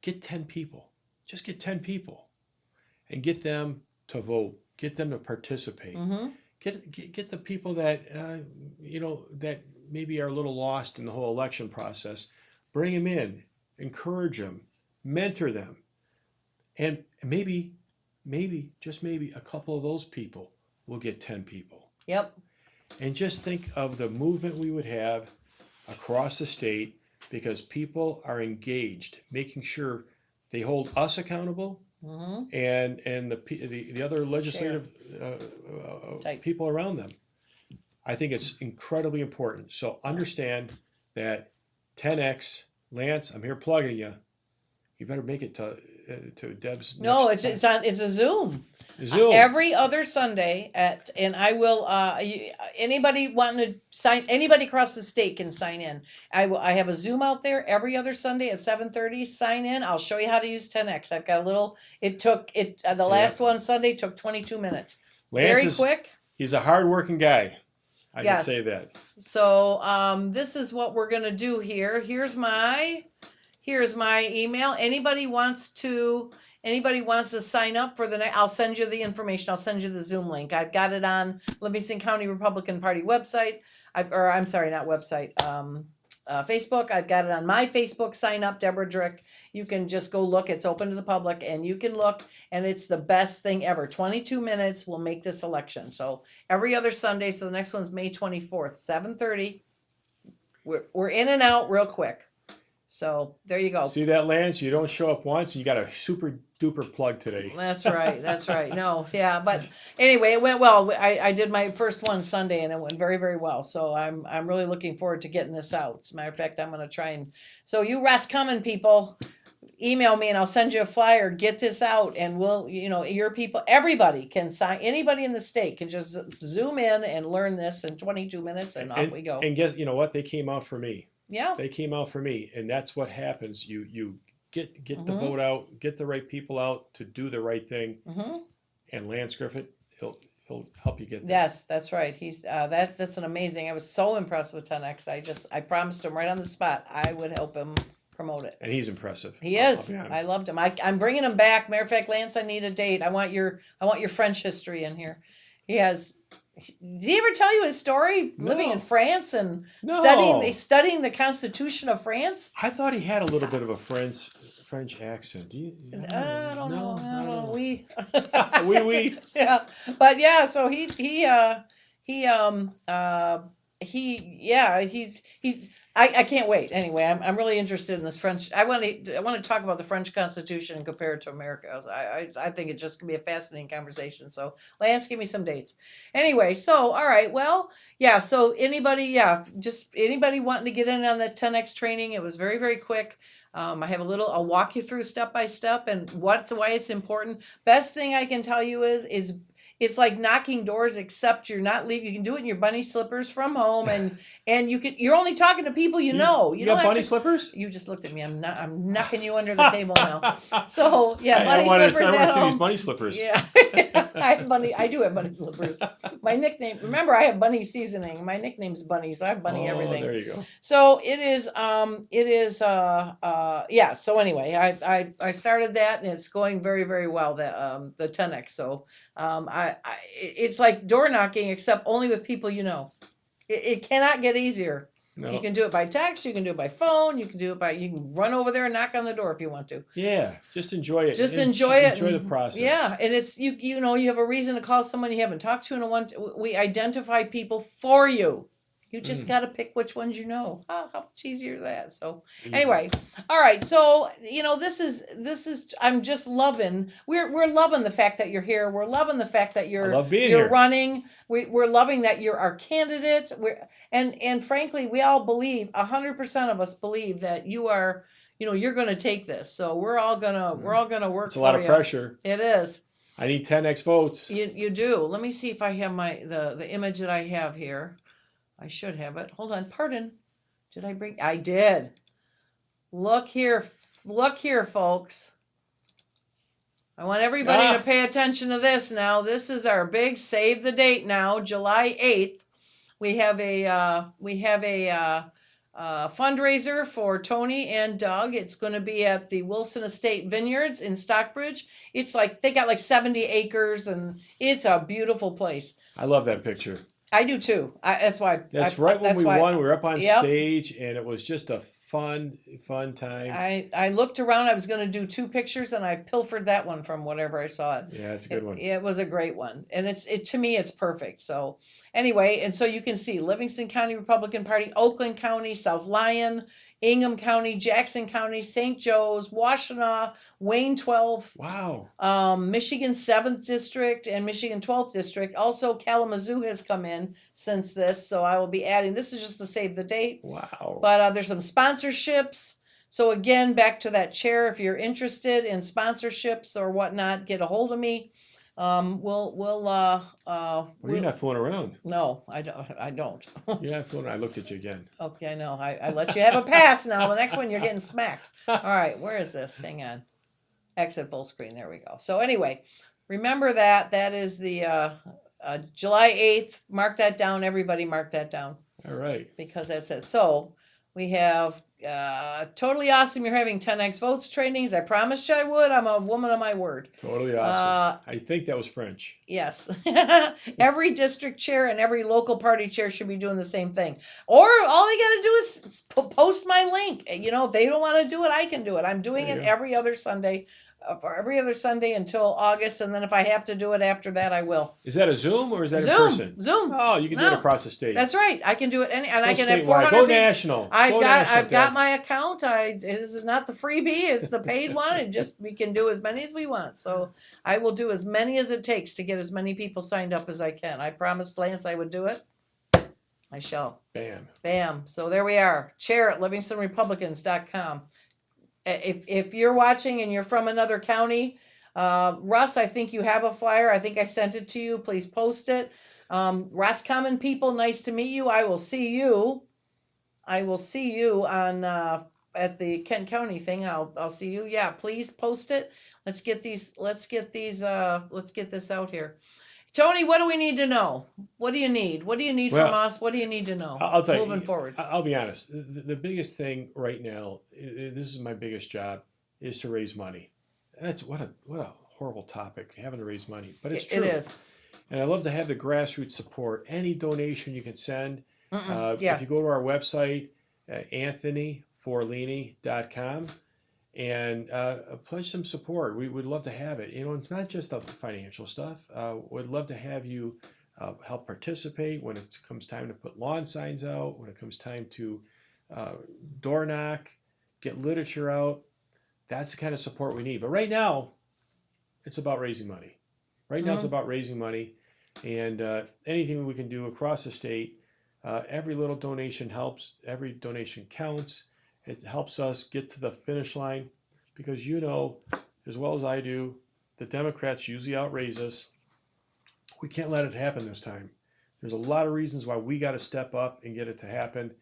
Get 10 people. Just get 10 people and get them to vote. Get them to participate. Get the people that, that maybe are a little lost in the whole election process. Bring them in. Encourage them, mentor them, and maybe, just maybe a couple of those people will get 10 people. Yep. And just think of the movement we would have across the state because people are engaged, making sure they hold us accountable and the other legislative people around them. I think it's incredibly important. So understand that 10X. Lance, I'm here plugging you. You better make it to Deb's. No, it's a Zoom. Zoom every other Sunday and I will. Anybody wanting to sign? Anybody across the state can sign in. I have a Zoom out there every other Sunday at 7:30. Sign in. I'll show you how to use 10X. I've got a little. The last one Sunday took 22 minutes. Lance Very quick. He's a hardworking guy. I can say that. So this is what we're gonna do here. Here's my email. Anybody wants to sign up for the next, I'll send you the information. I'll send you the Zoom link. I've got it on Livingston County Republican Party website. Facebook. I've got it on my Facebook. Sign up, Deborah Drick. You can just go look. It's open to the public, and you can look, and it's the best thing ever. 22 minutes will make this election. So every other Sunday. So the next one's May 24th, 7:30. We're in and out real quick. So there you go. See that, Lance? You don't show up once, and you got a super duper plug today. That's right. That's right. No, yeah, but anyway, it went well. I did my first one Sunday, and it went very, very well. So I'm really looking forward to getting this out. As a matter of fact, I'm going to try and. So you Roscommon people, email me, and I'll send you a flyer. Get this out, and we'll, your people, everybody can sign. Anybody in the state can just Zoom in and learn this in 22 minutes, and off we go. And guess, you know what? They came out for me. Yeah. They came out for me, and that's what happens. You get the vote out, get the right people out to do the right thing, and Lance Griffith, he'll help you get there. Yes, that's right. He's that's an amazing. I was so impressed with 10X. I promised him right on the spot I would help him promote it. And he's impressive. He is. I loved him. I'm bringing him back. Matter of fact, Lance, I need a date. I want your French history in here. He has. Did he ever tell you his story living in France and studying the Constitution of France? I thought he had a little bit of a French accent. Do you? I don't know. We. Oui. Yeah, but yeah. So he's. I can't wait. Anyway, I'm really interested in this French. I want to talk about the French Constitution and compare it to America. I think it just can be a fascinating conversation. So Lance, give me some dates. Anyway, so all right, well, yeah. So anybody wanting to get in on the 10X training, it was very, very quick. I have I'll walk you through step by step and why it's important. Best thing I can tell you is it's like knocking doors, except you're not leaving. You can do it in your bunny slippers from home, and you're only talking to people you know. You got bunny slippers? You just looked at me. I'm knocking you under the table now. So yeah, I want to see home. these bunny slippers. Yeah, I do have bunny slippers. My nickname. Remember, I have bunny seasoning. My nickname's Bunny, so I have bunny everything. There you go. So it is. Yeah. So anyway, I started that, and it's going very, very well. The 10X. So it's like door knocking, except only with people you know. It cannot get easier. No. You can do it by text. You can do it by phone. You can run over there and knock on the door if you want to. Yeah, just enjoy it. Enjoy the process. Yeah, and it's you have a reason to call someone you haven't talked to in a while. We identify people for you. You just got to pick which ones you know. How much easier is that? So anyway, all right. So this is. I'm just loving. We're loving the fact that you're here. We're loving the fact that you're running. We're loving that you're our candidate. And frankly, we all believe 100% of us believe that you are. You're going to take this. So we're all gonna work. It's a lot of pressure. It is. I need 10X votes. You do. Let me see if I have the image that I have here. I should have it. Hold on. Pardon. Did I bring? I did. Look here, folks. I want everybody to pay attention to this now. This is our big save the date now, July 8th. We have a fundraiser for Tony and Doug. It's going to be at the Wilson Estate Vineyards in Stockbridge. It's like they got like 70 acres, and it's a beautiful place. I love that picture. I do too. That's why. That's right when we won. We were up on stage, and it was just a fun time. I looked around. I was going to do 2 pictures, and I pilfered that one from whatever I saw it. Yeah, it's a good one. It was a great one, and to me it's perfect. So anyway, and so you can see Livingston County Republican Party, Oakland County, South Lyon, Ingham County, Jackson County, St. Joe's, Washtenaw, Wayne 12th, wow, Michigan 7th District, and Michigan 12th District. Also, Kalamazoo has come in since this, so I will be adding. This is just to save the date. Wow. But there's some sponsorships. So again, back to that chair. If you're interested in sponsorships or whatnot, get a hold of me. Well, you're not fooling around. No, I don't. You're not fooling around. I looked at you again. Okay, I know. I let you have a pass now. The next one, you're getting smacked. All right, where is this? Hang on. Exit full screen. There we go. So anyway, remember that. That is the July 8th. Mark that down. Everybody mark that down. All right. Because that's it. So we have totally awesome. You're having 10x votes trainings. I promised you I would. I'm a woman of my word. Totally awesome. I think that was French. Yes. Every district chair and every local party chair should be doing the same thing. Or all they got to do is post my link. You know, if they don't want to do it, I can do it. I'm doing it every other Sunday. For every other Sunday until August, and then if I have to do it after that, I will. Is that a Zoom or is that in person? Zoom. Oh, you can do it across the state. That's right. I can do it and I can statewide. have 400. Go national. I've got my account. This is not the freebie. It's the paid one. And we can do as many as we want. So I will do as many as it takes to get as many people signed up as I can. I promised Lance I would do it. I shall. Bam. So there we are. Chair at LivingstonRepublicans.com. If you're watching and you're from another county, Russ, I think you have a flyer. I think I sent it to you. Please post it. Roscommon people, nice to meet you. I will see you on at the Kent County thing. I'll see you. Yeah, please post it. Let's get this out here. Tony, what do we need to know? What do you need? What do you need from us? What do you need to know? I'll tell you. Moving forward. I'll be honest. The biggest thing right now, this is my biggest job, is to raise money. That's what a horrible topic, having to raise money, but it's true. It is. And I love to have the grassroots support. Any donation you can send. Yeah. If you go to our website, anthonyforlini.com. And pledge some support. We would love to have it. You know, it's not just the financial stuff. We'd love to have you help participate when it comes time to put lawn signs out, when it comes time to door knock, get literature out. That's the kind of support we need. But right now, it's about raising money. Right now, it's about raising money. And anything we can do across the state, every little donation helps. Every donation counts. It helps us get to the finish line because you know as well as I do, the Democrats usually outraise us. We can't let it happen this time. There's a lot of reasons why we got to step up and get it to happen.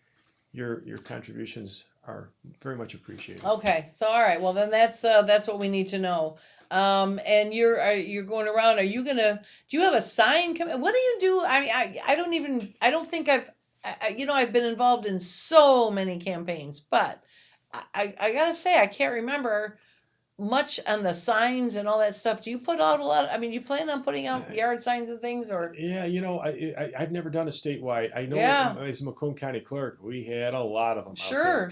Your contributions are very much appreciated. Okay, so all right, well then that's what we need to know. And you're going around. Do you have a sign coming? What do you do? I mean, I don't think I've been involved in so many campaigns, but I gotta say I can't remember much on the signs and all that stuff. Do you put out a lot? I mean, you plan on putting out yard signs and things, or? Yeah, I've never done a statewide. I know as a Macomb County clerk, we had a lot of them. Sure.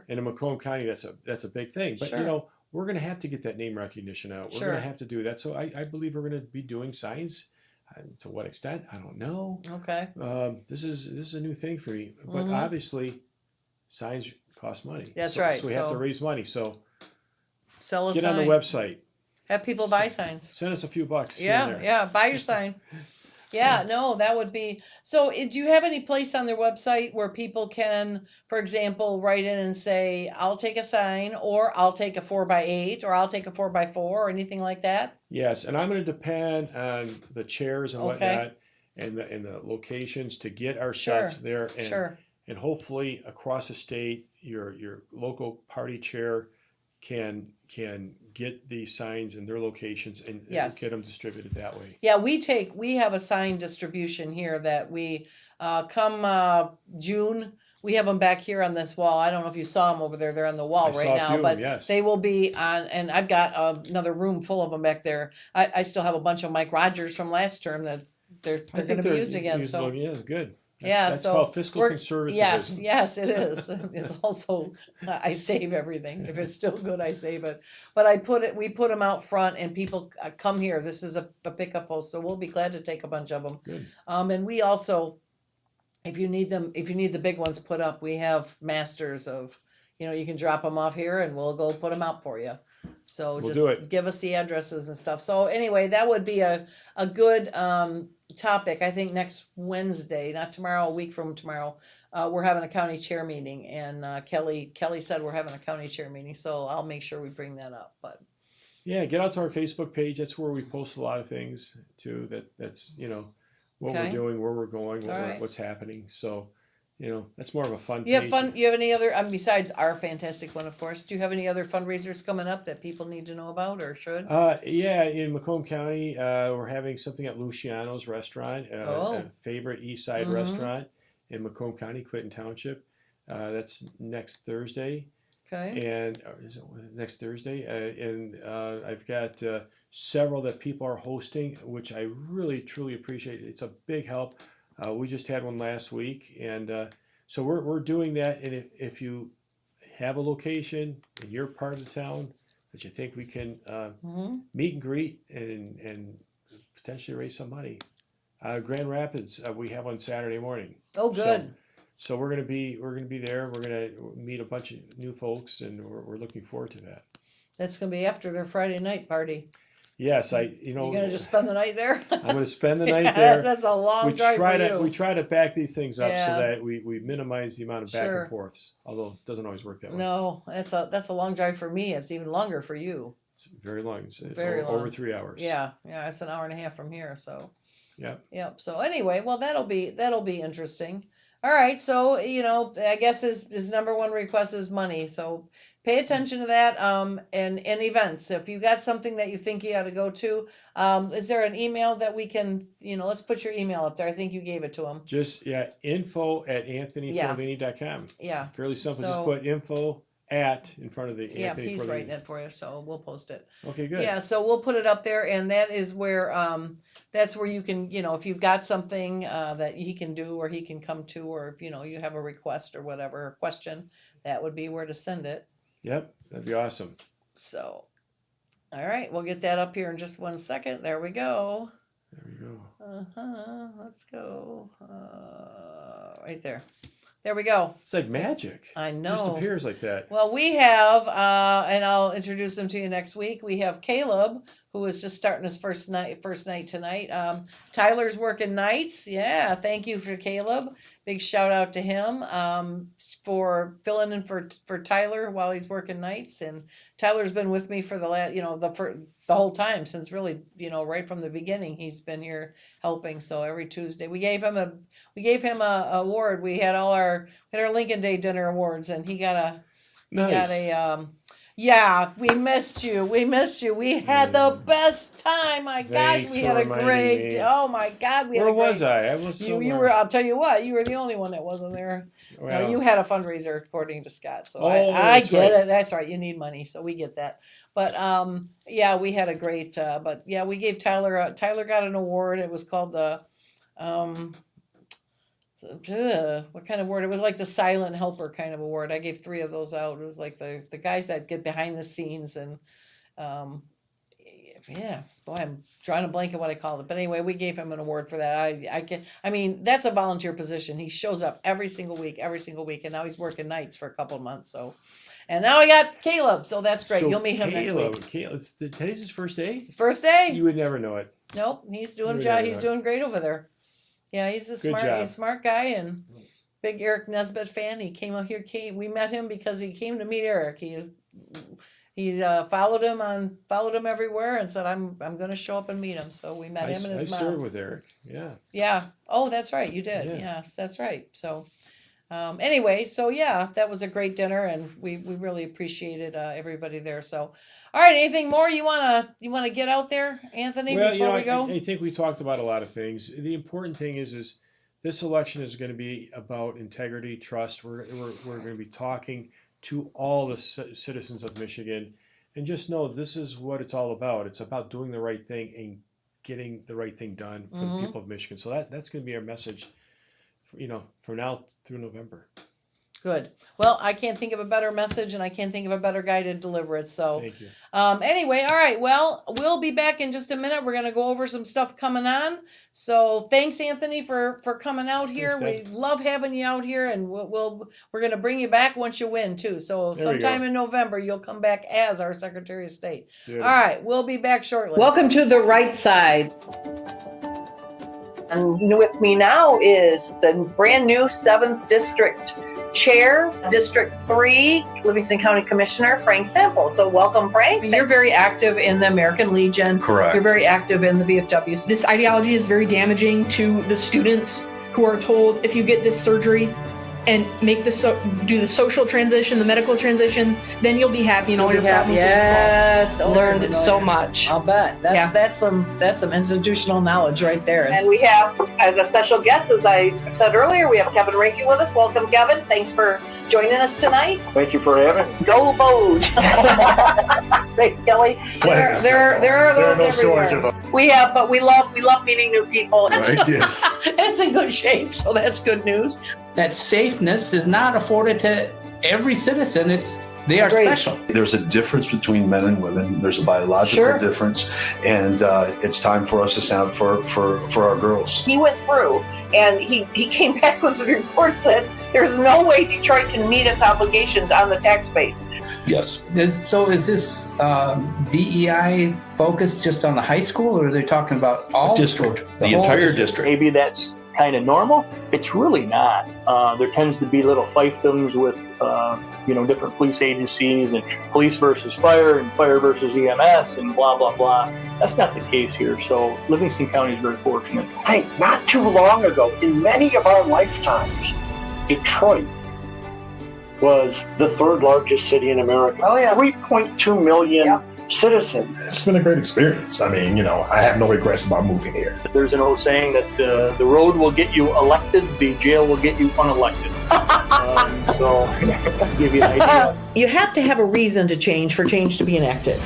And in Macomb County, that's a big thing. But we're going to have to get that name recognition out. We're going to have to do that. So I believe we're going to be doing signs. To what extent, I don't know. Okay. This is a new thing for me, but obviously, signs cost money. That's right. So we have to raise money. So sell a get sign. on the website. Have people buy signs. Send us a few bucks. Yeah. Buy your sign. Yeah, no, that would be. So do you have any place on their website where people can, for example, write in and say, I'll take a sign, or I'll take a 4x8, or I'll take a 4x4, or anything like that? Yes, and I'm going to depend on the chairs and whatnot and the locations to get our shots there. and hopefully across the state, your local party chair can get these signs in their locations and Yes. get them distributed that way. Yeah, we have a sign distribution here that we come June. We have them back here on this wall. I don't know if you saw them over there. They're on the wall I right saw a now, few of but them, yes. they will be on. And I've got another room full of them back there. I still have a bunch of Mike Rogers from last term that they're I going think to be they're used again. So yeah, good. that's That's called fiscal we're- conservatism. Yes, it is. It's also I save everything. If it's still good, I save it. But we put them out front, and people come here. This is a pickup post, so we'll be glad to take a bunch of them. Good. And we also, if you need the big ones put up, we have masters of, you can drop them off here, and we'll go put them out for you. So We'll just do it. give us the addresses and stuff. So anyway, that would be a good topic. I think next Wednesday, not tomorrow, a week from tomorrow, we're having a county chair meeting, and Kelly said we're having a county chair meeting, so I'll make sure we bring that up. But Yeah, get out to our Facebook page. That's where we post a lot of things too. That's what Okay. we're doing, where we're going, All right. what's happening. So, that's more of a fun you have page. fun. You have any other besides our fantastic one, of course? Do you have any other fundraisers coming up that people need to know about or should? Yeah, in Macomb County, we're having something at Luciano's Restaurant, Oh. a favorite East Side Mhm. restaurant in Macomb County, Clinton Township. That's next Thursday. Okay. And is it next Thursday? And I've got several that people are hosting, which I really truly appreciate. It's a big help. We just had one last week, and so we're doing that. And if you have a location in your part of the town that you think we can Mhm. meet and greet and potentially raise some money, Grand Rapids, we have on Saturday morning. Oh, good. So we're gonna be there. We're gonna meet a bunch of new folks, and we're looking forward to that. That's gonna be after their Friday night party. Yes, You're gonna just spend the night there? I'm gonna spend the night Yeah, there. That's a long we drive try for to you. we try to back these things up Yeah. so that we minimize the amount of back Sure. and forths. Although it doesn't always work that way. No, that's a long drive for me. It's even longer for you. It's very long. It's Very over long. 3 hours. Yeah, it's an hour and a half from here. So. Yeah. Yep. So anyway, well, that'll be interesting. All right. So I guess his number one request is money. So pay attention to that. And events. If you got something that you think you ought to go to, is there an email that we can? Let's put your email up there. I think you gave it to him. Just info@anthonyfordini.com. Yeah. Fairly simple. So- Just put info in front of the Yeah, Anthony he's Fordini. writing it for you, so we'll post it. Okay, good. Yeah, so we'll put it up there, and that is where you can, if you've got something that he can do or he can come to, or if you have a request or whatever, or question, that would be where to send it. Yep, that'd be awesome. So, all right, we'll get that up here in just 1 second. There we go. There we go. Let's go right there. There we go. It's like magic. I know. It just appears like that. Well, we have, and I'll introduce him to you next week. We have Caleb, who is just starting his first night tonight. Tyler's working nights. Yeah, thank you for Caleb. Big shout out to him for filling in for Tyler while he's working nights. And Tyler's been with me for the last, the whole time since really, right from the beginning. He's been here helping. So every Tuesday we gave him a award. We had our Lincoln Day dinner awards, and he got a yeah, we missed you. We had the best time. My Thanks gosh, we had for a reminding great. me. Oh my God, we had Where a great. was I? I was You somewhere. were. I'll tell you what. You were the only one that wasn't there. Well, No, you had a fundraiser according to Scott. So Oh, I that's get right. it. That's right. You need money, so we get that. But yeah, we had a great. But yeah, we gave Tyler. Tyler got an award. It was called the. What kind of award? It was like the silent helper kind of award. I gave 3 of those out. It was like the guys that get behind the scenes and yeah, boy, I'm drawing a blank of what I called it. But anyway, we gave him an award for that. I mean, that's a volunteer position. He shows up every single week, and now he's working nights for a couple of months. So, and now I got Caleb, so that's great. So You'll meet him next week. Caleb, today's his first day? His first day? You would never know it. Nope, he's doing You never he's know. doing great over there. Yeah, he's a Good job. he's a smart guy and big Eric Nesbitt fan. He came out here. We met him because he came to meet Eric. He's followed him everywhere and said I'm going to show up and meet him. So we met him and his I mom. served with Eric. Yeah. Yeah. Oh, that's right. You did. Yeah. Yes, that's right. So, Anyway, so yeah, that was a great dinner, and we really appreciated everybody there. So, all right, anything more you wanna get out there, Anthony? Well, before we go? I think we talked about a lot of things. The important thing is this election is going to be about integrity, trust. We're going to be talking to all the citizens of Michigan, and just know this is what it's all about. It's about doing the right thing and getting the right thing done for the people of Michigan. So that's going to be our message, from now through November. Good. Well, I can't think of a better message, and I can't think of a better guy to deliver it. So, thank you. Anyway, all right. Well, we'll be back in just a minute. We're going to go over some stuff coming on. So, thanks, Anthony, for coming out here. Thanks, we love having you out here, and we're going to bring you back once you win too. So, sometime in November, you'll come back as our Secretary of State. Beautiful. All right. We'll be back shortly. Welcome to the right side. And with me now is the brand new 7th District Chair, District 3, Livingston County Commissioner, Frank Sample. So welcome, Frank. You're very active in the American Legion. Correct. You're very active in the VFW. This ideology is very damaging to the students who are told if you get this surgery and make do the social transition, the medical transition, then you'll be happy and all your problems will be Yes, solved. Learned so much. I'll bet. That's some institutional knowledge right there. And we have, as a special guest, as I said earlier, we have Kevin Rinke with us. Welcome, Kevin. Thanks for joining us tonight. Thank you for having me. Go Boge. Thanks, Kelly. There are no shortage of them. We love meeting new people. Right, yes. It's in good shape, so that's good news. That safeness is not afforded to every citizen. They are special. There's a difference between men and women. There's a biological difference, and it's time for us to stand up for our girls. He went through, and he came back with a report said there's no way Detroit can meet its obligations on the tax base. Yes. So is this DEI focused just on the high school, or are they talking about all district, the entire district? Maybe that's kind of normal. It's really not. There tends to be little fiefdoms with, different police agencies and police versus fire and fire versus EMS and blah, blah, blah. That's not the case here. So Livingston County is very fortunate. Hey, not too long ago, in many of our lifetimes, Detroit was the 3rd largest city in America. Oh, yeah. 3.2 million citizens. It's been a great experience. I mean, I have no regrets about moving here. There's an old saying that the road will get you elected, the jail will get you unelected. So, to give you an idea. You have to have a reason to change for change to be enacted.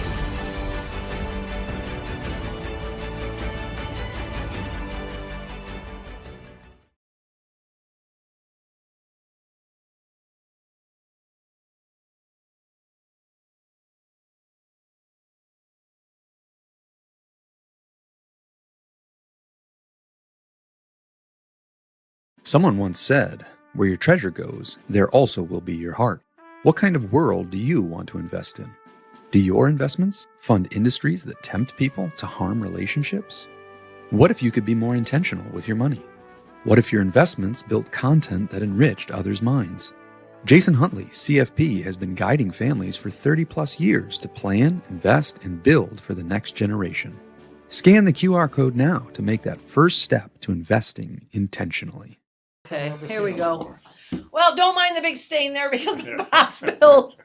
Someone once said, where your treasure goes, there also will be your heart. What kind of world do you want to invest in? Do your investments fund industries that tempt people to harm relationships? What if you could be more intentional with your money? What if your investments built content that enriched others' minds? Jason Huntley, CFP, has been guiding families for 30 plus years to plan, invest, and build for the next generation. Scan the QR code now to make that first step to investing intentionally. Okay, here we go. Well, don't mind the big stain there because my pop spilled.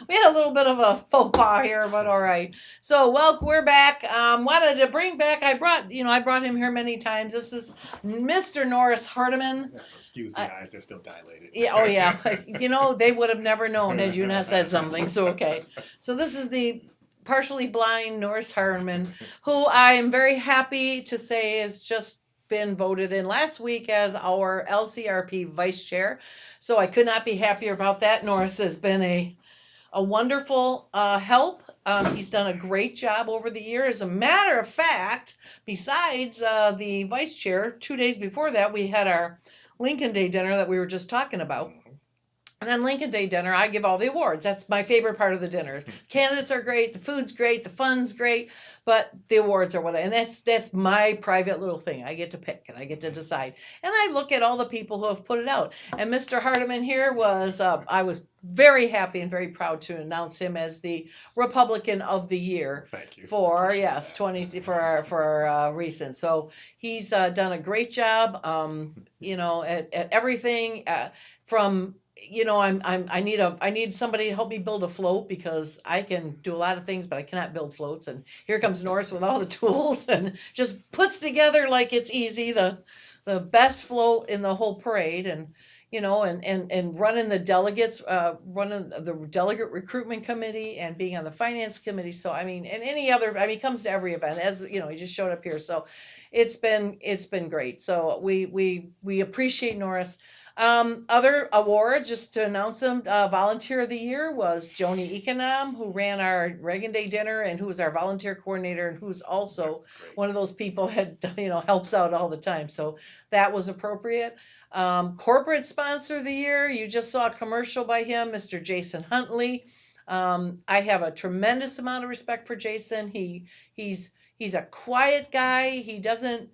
We had a little bit of a faux pas here, but all right. So, well, we're back. Wanted to bring back, I brought him here many times. This is Mr. Norris Hardiman. Excuse the eyes, they're still dilated. Yeah, oh yeah. They would have never known had you not said something. So, okay. So this is the partially blind Norris Hardiman, who I am very happy to say is just been voted in last week as our LCRP vice chair. So I could not be happier about that. Norris has been a wonderful help. He's done a great job over the year. As a matter of fact, besides the vice chair, 2 days before that, we had our Lincoln Day dinner that we were just talking about. And then Lincoln Day dinner, I give all the awards. That's my favorite part of the dinner. Candidates are great, the food's great, the fun's great, but the awards are and that's my private little thing. I get to pick and I get to decide. And I look at all the people who have put it out. And Mr. Hardiman here was, I was very happy and very proud to announce him as the Republican of the Year. Thank you. For recent. So he's done a great job, at everything from. I need somebody to help me build a float because I can do a lot of things, but I cannot build floats. And here comes Norris with all the tools and just puts together like it's easy the best float in the whole parade. And and running the delegates, running the delegate recruitment committee and being on the finance committee. So and any other, he comes to every event, as he just showed up here. So it's been great. So we appreciate Norris. Other awards, just to announce them, Volunteer of the Year was Joni Econom, who ran our Reagan Day dinner and who was our volunteer coordinator and who's also one of those people that, helps out all the time. So that was appropriate. Corporate Sponsor of the Year, you just saw a commercial by him, Mr. Jason Huntley. I have a tremendous amount of respect for Jason. He's a quiet guy. He doesn't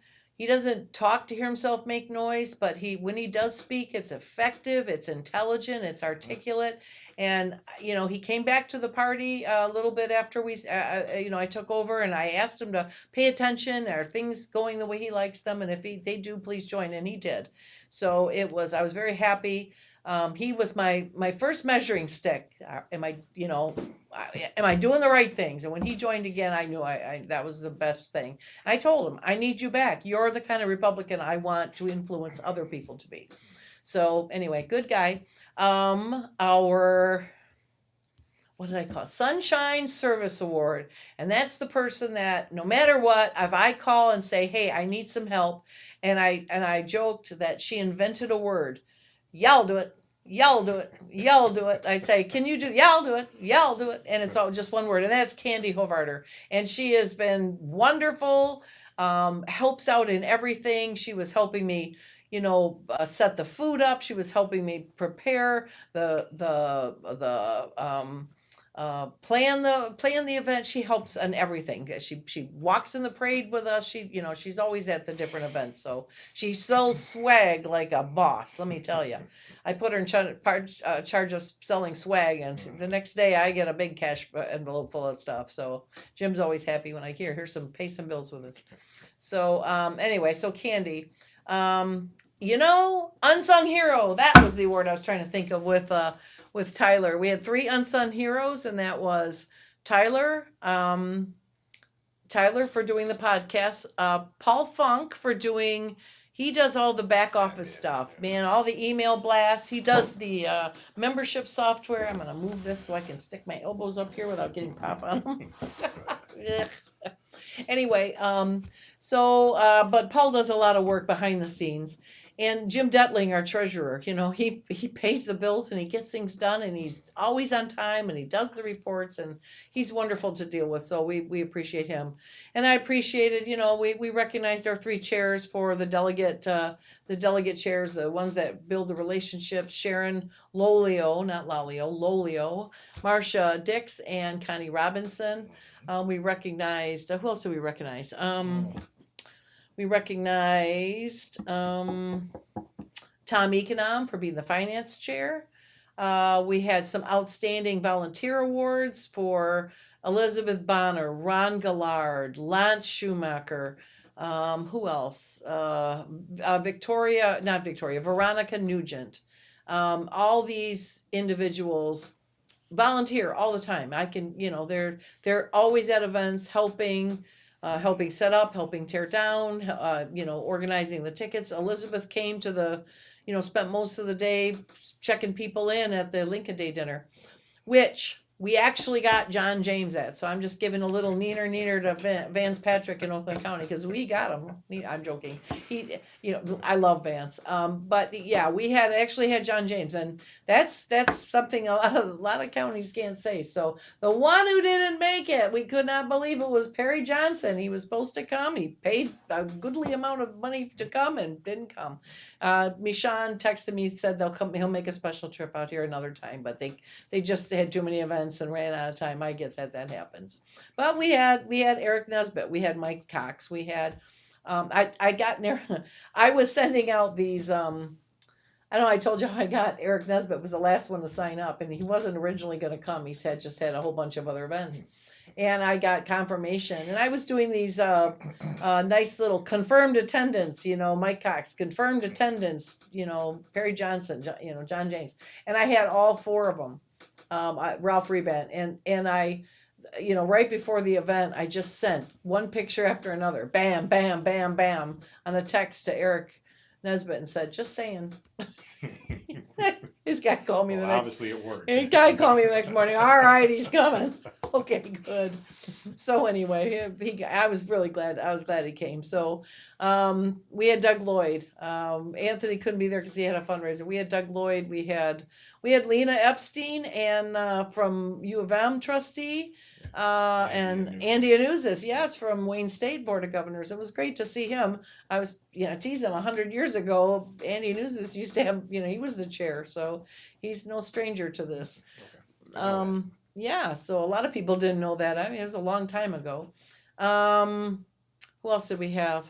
talk to hear himself make noise, but when he does speak, it's effective, it's intelligent, it's articulate. And, he came back to the party a little bit after I took over, and I asked him to pay attention. Are things going the way he likes them? And if they do, please join. And he did. So I was very happy. He was my first measuring stick. Am I doing the right things? And when he joined again, I knew that was the best thing. I told him, I need you back. You're the kind of Republican I want to influence other people to be. So anyway, good guy. Our, what did I call it? Sunshine Service Award. And that's the person that no matter what, if I call and say, hey, I need some help. And I joked that she invented a word. Y'all do it. Y'all do it. Y'all do it. I'd say, can you do? Y'all do it. Y'all do it. And it's all just one word. And that's Candy Hovarder. And she has been wonderful. Helps out in everything. She was helping me, set the food up. She was helping me prepare plan the event. She helps on everything. She walks in the parade with us. She's always at the different events. So she sells swag like a boss. Let me tell you, I put her in charge of selling swag, and the next day I get a big cash envelope full of stuff. So Jim's always happy when I pay some bills with us. So anyway, so Candy, unsung hero. That was the award I was trying to think of with Tyler. We had 3 unsung heroes, and that was Tyler for doing the podcast, Paul Funk for he does all the back office stuff, man, all the email blasts. He does the membership software. I'm going to move this so I can stick my elbows up here without getting pop on them. Anyway, but Paul does a lot of work behind the scenes. And Jim Detling, our treasurer, he pays the bills and he gets things done, and he's always on time, and he does the reports, and he's wonderful to deal with. So we appreciate him. And I appreciated, we recognized our 3 chairs for the delegate chairs, the ones that build the relationships: Sharon Lolio, not Lalio, Lolio, Marcia Dix, and Connie Robinson. We recognized, who else did we recognize? We recognized Tom Econom for being the finance chair. We had some outstanding volunteer awards for Elizabeth Bonner, Ron Gallard, Lance Schumacher. Who else? Veronica Nugent. All these individuals volunteer all the time. They're always at events helping set up, helping tear down, organizing the tickets. Elizabeth came to spent most of the day checking people in at the Lincoln Day dinner, which we actually got John James at. So I'm just giving a little neener to Vance Patrick in Oakland County, because we got him. I'm joking. I love Vance. But yeah, we actually had John James, and that's something a lot of counties can't say. So the one who didn't make it, we could not believe it, was Perry Johnson. He was supposed to come. He paid a goodly amount of money to come and didn't come. Michon texted me, said he'll make a special trip out here another time, but they just had too many events and ran out of time. I get that happens. But we had Eric Nesbitt, we had Mike Cox, we had I got near. I was sending out these. I don't know. I told you I got Eric Nesbitt was the last one to sign up, and he wasn't originally going to come. He just had a whole bunch of other events, and I got confirmation. And I was doing these nice little confirmed attendance. Mike Cox confirmed attendance. Perry Johnson. John James, and I had all 4 of them. Ralph Rebant, and I. Right before the event, I just sent one picture after another, bam, bam, bam, bam, on a text to Eric Nesbitt and said, just saying. This guy called me the next. Obviously, it worked. This guy called me the next morning. All right, he's coming. Okay, good. So anyway, I was really glad. I was glad he came. So we had Doug Lloyd. Anthony couldn't be there because he had a fundraiser. We had Doug Lloyd. We had Lena Epstein and from U of M trustee. And Andy Anuzis, yes, from Wayne State Board of Governors. It was great to see him. I was, teasing him 100 years ago. Andy Anuzis used to have, he was the chair, so he's no stranger to this. Okay. Yeah, so a lot of people didn't know that. I mean, it was a long time ago. Who else did we have?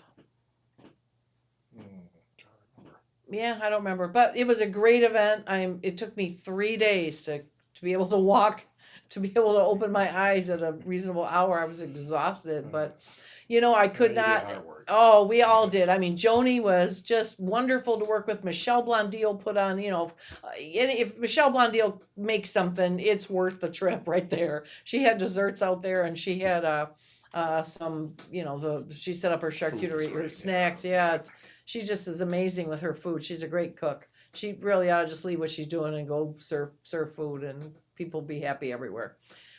Yeah, I don't remember, but it was a great event. It took me 3 days to be able to walk. To be able to open my eyes at a reasonable hour. I was exhausted, but I could not. Oh, we all did. I mean, Joni was just wonderful to work with. Michelle Blondil put on, if Michelle Blondil makes something, it's worth the trip right there. She had desserts out there, and she had some, she set up her charcuterie, her snacks. Yeah, she just is amazing with her food. She's a great cook. She really ought to just leave what she's doing and go serve food, and people be happy everywhere.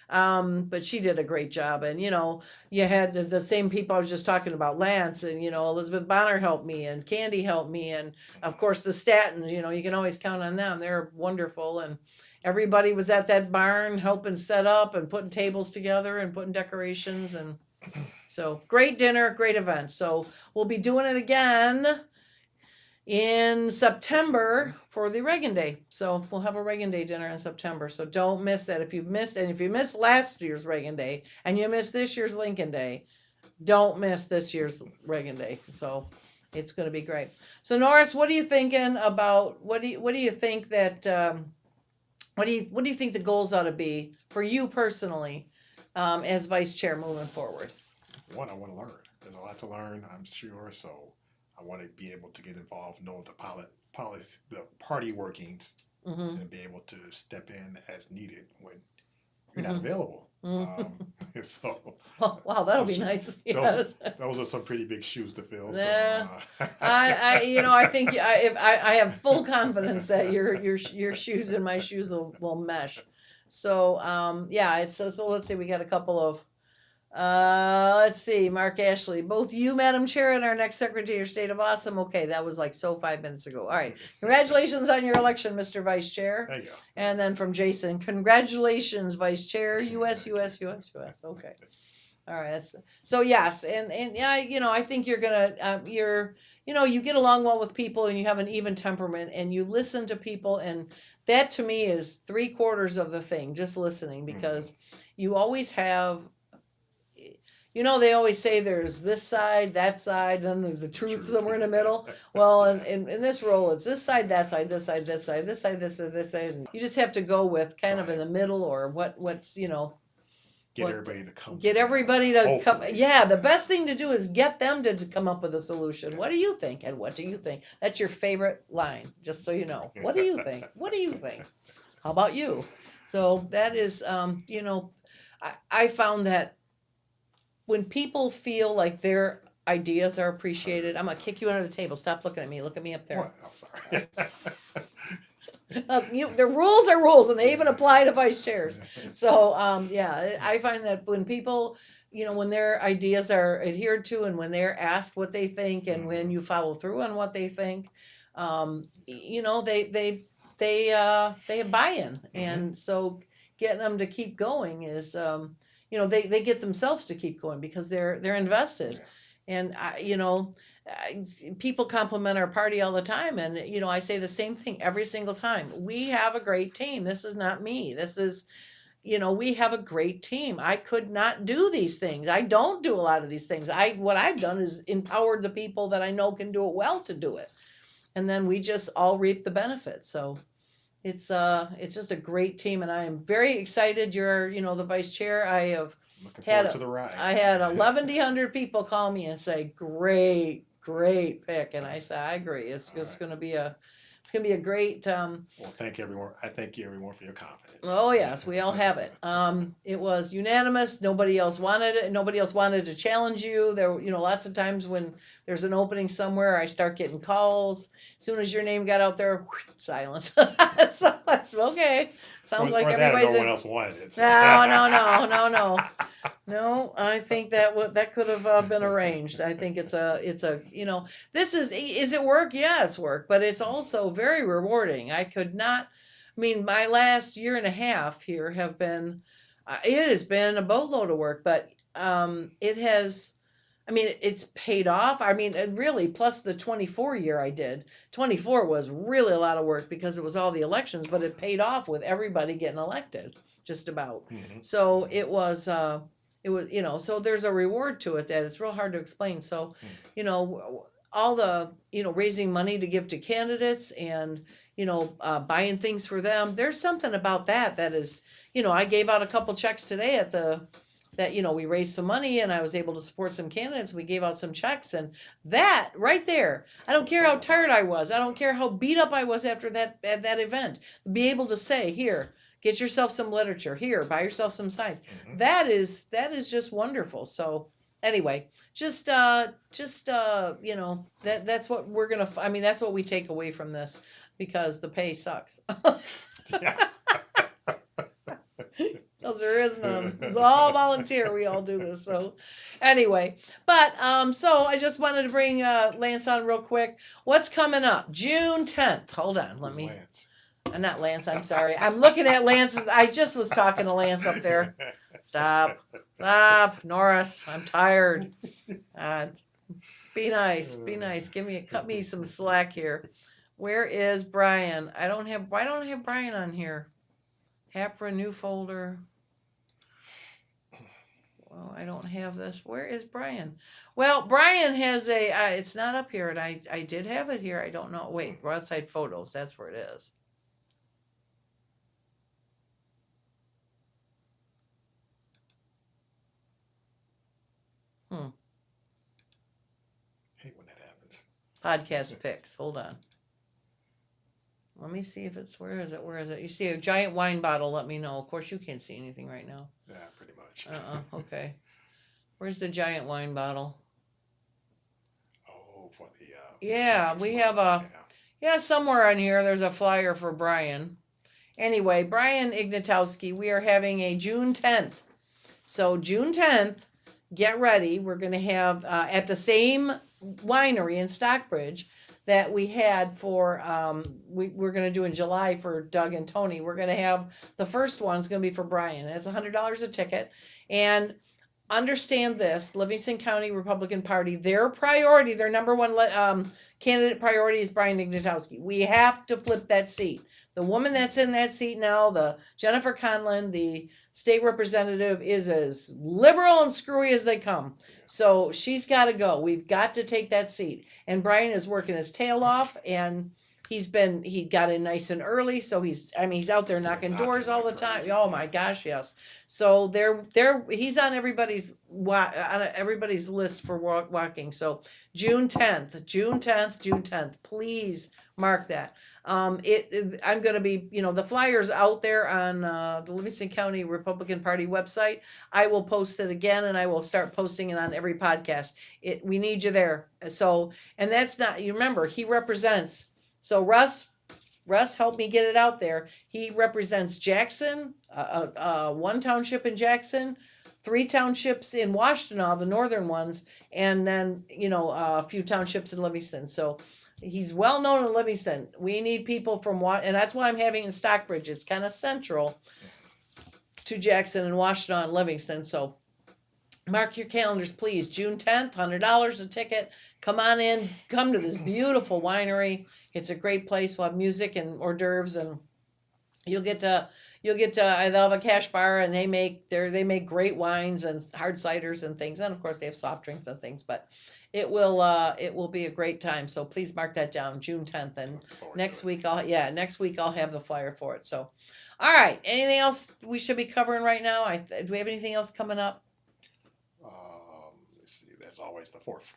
But she did a great job. And, you had the same people I was just talking about, Lance, and, Elizabeth Bonner helped me, and Candy helped me. And of course the Statins, you can always count on them. They're wonderful. And everybody was at that barn helping set up and putting tables together and putting decorations. And so great dinner, great event. So we'll be doing it again in September for the Reagan Day. So we'll have a Reagan Day dinner in September. So don't miss that. If you missed last year's Reagan Day and you missed this year's Lincoln Day, don't miss this year's Reagan Day. So it's going to be great. So Norris, what are you thinking about? What do you think that? What do you think the goals ought to be for you personally as vice chair moving forward? One, I want to learn. There's a lot to learn, I'm sure. So I want to be able to get involved, know the party workings, and be able to step in as needed when you're not available. So, wow, that'll be nice. Yes. Those are some pretty big shoes to fill. Yeah. So, I think I have full confidence that your shoes and my shoes will mesh. So so let's see, we got a couple of. Let's see, Mark Ashley, both you, Madam Chair, and our next Secretary of State of Awesome. Okay, that was like 5 minutes ago. All right, congratulations on your election, Mr. Vice Chair. There you go. And then from Jason, congratulations, Vice Chair, US. Okay. All right. So yes, and I think you're gonna you get along well with people, and you have an even temperament, and you listen to people, and that to me is 3/4 of the thing. Just listening, because you always have. They always say there's this side, that side, and then the truth somewhere in the middle. Well, in this role, it's this side, that side, this side, this side, this side, this side, this side. And you just have to go with kind of in the middle, or what's get everybody to come. Get everybody to come. Yeah, the best thing to do is get them to come up with a solution. What do you think? And what do you think? That's your favorite line, just so you know. What do you think? What do you think? How about you? So that is, I found that when people feel like their ideas are appreciated, I'm going to kick you under the table. Stop looking at me. Look at me up there. What? I'm sorry. The rules are rules, and they even apply to vice chairs. So, I find that when people, when their ideas are adhered to, and when they're asked what they think, and when you follow through on what they think, they have buy-in. And so getting them to keep going is, they get themselves to keep going because they're invested. And people compliment our party all the time, and I say the same thing every single time. We have a great team. This is not me. This is, we have a great team. I could not do these things. I don't do a lot of these things. What I've done is empowered the people that I know can do it well to do it, and then we just all reap the benefits. So it's just a great team, and I am very excited. You're the vice chair. I have Looking had forward to the ride. I had 1,100 people call me and say, great pick, and I said, I agree. It's just going to be a great. Well, thank everyone. I thank you everyone for your confidence. Oh yes, we all have it. It was unanimous. Nobody else wanted it. Nobody else wanted to challenge you. There, lots of times when there's an opening somewhere, I start getting calls. As soon as your name got out there, silence. So it's okay. Sounds like everybody's. No one else wanted it. So. No, I think that could have been arranged. I think it's a this is it work? Yeah, it's work, but it's also very rewarding. My last year and a half here it has been a boatload of work, but it's paid off. Really, plus the 24 year I did. 24 was really a lot of work because it was all the elections, but it paid off with everybody getting elected, just about. Mm-hmm. So it was, so there's a reward to it that it's real hard to explain. So, all the, raising money to give to candidates and, buying things for them. There's something about that is, I gave out a couple checks today we raised some money and I was able to support some candidates. We gave out some checks, and that right there, I don't care how tired I was. I don't care how beat up I was after that event. Be able to say, here, get yourself some literature, here, buy yourself some signs. Mm-hmm. That is just wonderful. So anyway, that's what we're going to, that's what we take away from this, because the pay sucks. Because there is none. It's all volunteer. We all do this. So anyway, but so I just wanted to bring Lance on real quick. What's coming up? June 10th. Hold on. Lance? Not Lance. I'm sorry. I'm looking at Lance. I just was talking to Lance up there. Stop, Norris. I'm tired. Be nice. Cut me some slack here. Where is Brian? Why don't I have Brian on here? HAPRA new folder. Well, I don't have this. Where is Brian? Well, Brian has it's not up here, and I did have it here. I don't know. Wait, broadside photos. That's where it is. Hate when that happens. Podcast pics. Hold on. Let me see if it's, where is it? You see a giant wine bottle, let me know. Of course, you can't see anything right now. Yeah, pretty much. Okay. Where's the giant wine bottle? Oh, for the... yeah, we have somewhere on here, there's a flyer for Brian. Anyway, Brian Ignatowski, we are having a June 10th. So June 10th, get ready. We're going to have, at the same winery in Stockbridge that we had for, we're going to do in July for Doug and Tony. We're going to have, the first one's going to be for Brian. It's $100 a ticket. And understand this, Livingston County Republican Party, their priority, their number one candidate priority is Brian Ignatowski. We have to flip that seat. The woman that's in that seat now, the Jennifer Conlon, the state representative, is as liberal and screwy as they come. So she's got to go. We've got to take that seat. And Brian is working his tail off, and he got in nice and early. So he's out there knocking doors all the time. Oh my gosh, yes. So he's on everybody's list for walking. So June 10th, please mark that. I'm going to be, the flyer's out there on the Livingston County Republican Party website. I will post it again, and I will start posting it on every podcast. We need you there. So, and that's not, you remember, he represents. So Russ helped me get it out there. He represents Jackson, one township in Jackson, 3 townships in Washtenaw, the northern ones, and then, a few townships in Livingston. So he's well known in Livingston. We need people from and that's why I'm having in Stockbridge. It's kind of central to Jackson and Washtenaw and Livingston. So mark your calendars, please. June 10th, $100 a ticket. come on in, come to this beautiful winery. It's a great place. We'll have music and hors d'oeuvres, and you'll get to they'll have a cash bar, and they make great wines and hard ciders and things, and of course they have soft drinks and things. But it will be a great time. So please mark that down, June 10th, and next week I'll have the flyer for it. So, all right, anything else we should be covering right now? Do we have anything else coming up? Let's see. There's always the fourth.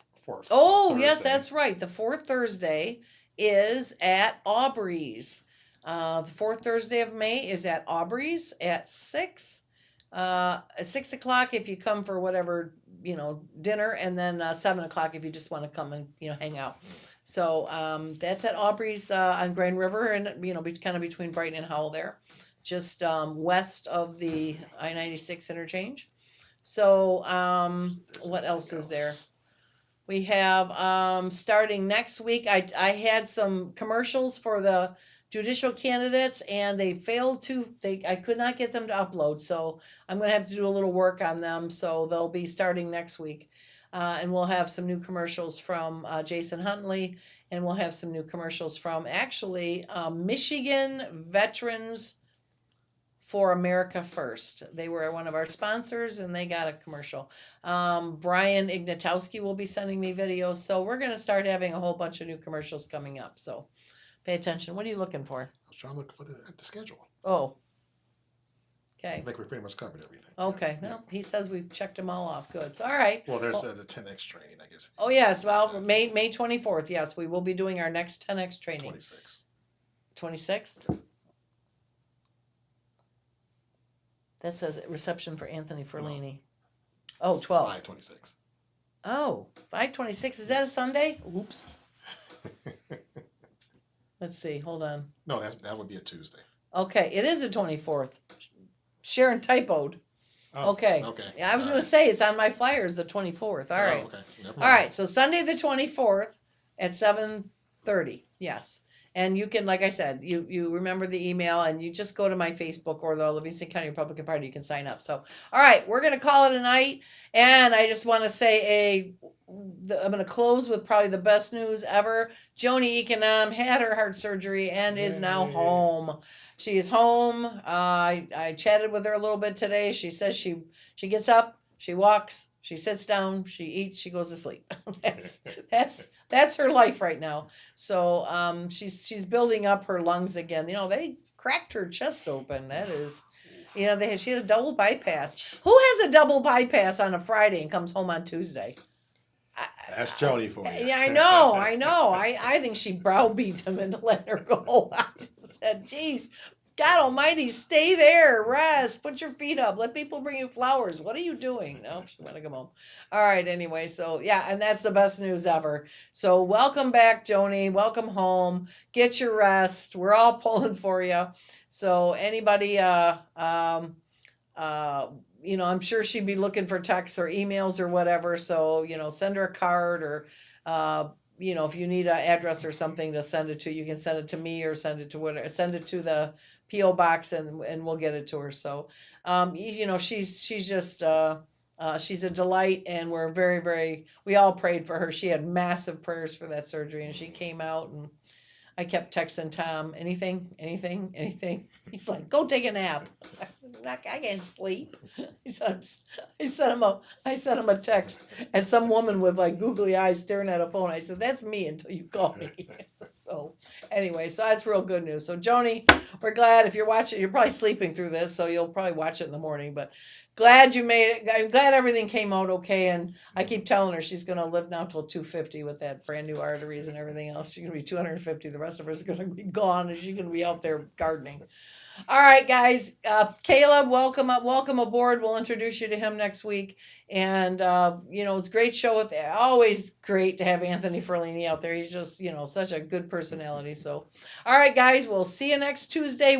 Oh, Thursday. yes, that's right. The fourth Thursday is at Aubrey's. The fourth Thursday of May is at Aubrey's at 6 o'clock if you come for whatever, dinner, and then 7 o'clock if you just want to come and, hang out. So that's at Aubrey's on Grand River, and, kind of between Brighton and Howell there, just west of the I-96 interchange. So what else is there? We have starting next week, I had some commercials for the judicial candidates, and they failed I could not get them to upload, so I'm going to have to do a little work on them. So they'll be starting next week, and we'll have some new commercials from Jason Huntley, and we'll have some new commercials from actually Michigan Veterans for America First. They were one of our sponsors, and they got a commercial. Brian Ignatowski will be sending me videos, so we're going to start having a whole bunch of new commercials coming up. So pay attention. What are you looking for? I was trying to look for the schedule. Oh. Okay. I think we pretty much covered everything. Okay. Yeah. Well, he says we've checked them all off. Good. So, all right. Well, there's the 10X train, I guess. Oh, yes. Well, May 24th. Yes, we will be doing our next 10X training. 26th. 26th? That says reception for Anthony Ferlini. Oh, 12. 5/26. Oh, 5/26. Is that a Sunday? Oops. Let's see. Hold on. No, that would be a Tuesday. Okay, it is the 24th. Sharon typoed. Oh, okay. Yeah, I was going to say it's on my flyers the 24th. All right. Okay. Never All mind. right. So Sunday the 24th at 7:30. Yes. And you can, like I said, you remember the email, and you just go to my Facebook or the Livingston County Republican Party. You can sign up. So, all right, we're going to call it a night. And I just want to say I'm going to close with probably the best news ever. Joni Econom had her heart surgery and is now home. She is home. I chatted with her a little bit today. She says she gets up, she walks, she sits down, she eats, she goes to sleep. That's her life right now. So she's building up her lungs again. They cracked her chest open. That is, she had a double bypass. Who has a double bypass on a Friday and comes home on Tuesday? That's Jody for you. Yeah, I know. I think she browbeat him into letting her go. I just said, geez, God almighty, stay there, rest, put your feet up, let people bring you flowers. What are you doing? No, she want to come home. All right, anyway, so yeah, and that's the best news ever. So welcome back, Joni. Welcome home. Get your rest. We're all pulling for you. So anybody, I'm sure she'd be looking for texts or emails or whatever. So, send her a card, or, if you need an address or something to send it to, you can send it to me or send it to the P.O. box, and we'll get it to her. So, she's just, she's a delight, and we're very, very, we all prayed for her. She had massive prayers for that surgery, and she came out, and I kept texting Tom, anything. He's like, go take a nap. I can't sleep. I sent him a text, and some woman with like googly eyes staring at a phone. I said, that's me until you call me. So anyway, so that's real good news. So Joni, we're glad. If you're watching, you're probably sleeping through this, so you'll probably watch it in the morning, but glad you made it. I'm glad everything came out okay, and I keep telling her she's going to live now till 250 with that brand new arteries and everything else. She's going to be 250. The rest of us are going to be gone, and she's going to be out there gardening. All right, guys. Caleb, welcome aboard. We'll introduce you to him next week. And, it's a great show. Always great to have Anthony Ferlini out there. He's just, such a good personality. So, all right, guys, we'll see you next Tuesday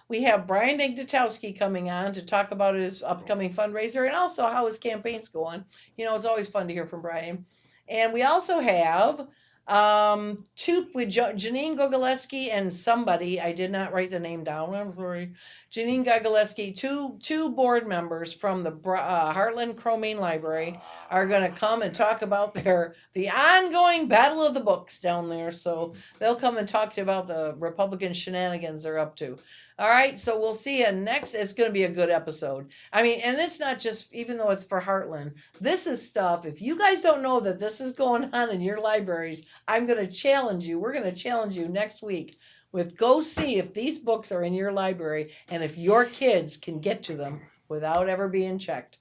we have Brian Ignatowski coming on to talk about his upcoming fundraiser and also how his campaign's going. It's always fun to hear from Brian. And we also have With Janine Gogolewski and somebody, I did not write the name down, I'm sorry. Janine Gogolewski, two board members from the Heartland Chromane Library are going to come and talk about the ongoing battle of the books down there. So they'll come and talk to you about the Republican shenanigans they're up to. All right, so we'll see you next. It's going to be a good episode. I mean, and it's not just, even though it's for Heartland, this is stuff, if you guys don't know that this is going on in your libraries, I'm going to challenge you. We're going to challenge you next week with go see if these books are in your library and if your kids can get to them without ever being checked.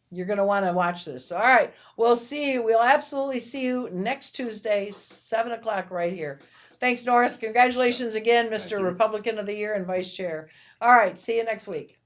You're going to want to watch this. All right, we'll see you. We'll absolutely see you next Tuesday, 7 o'clock right here. Thanks, Norris. Congratulations again, Mr. Republican of the Year and Vice Chair. All right, see you next week.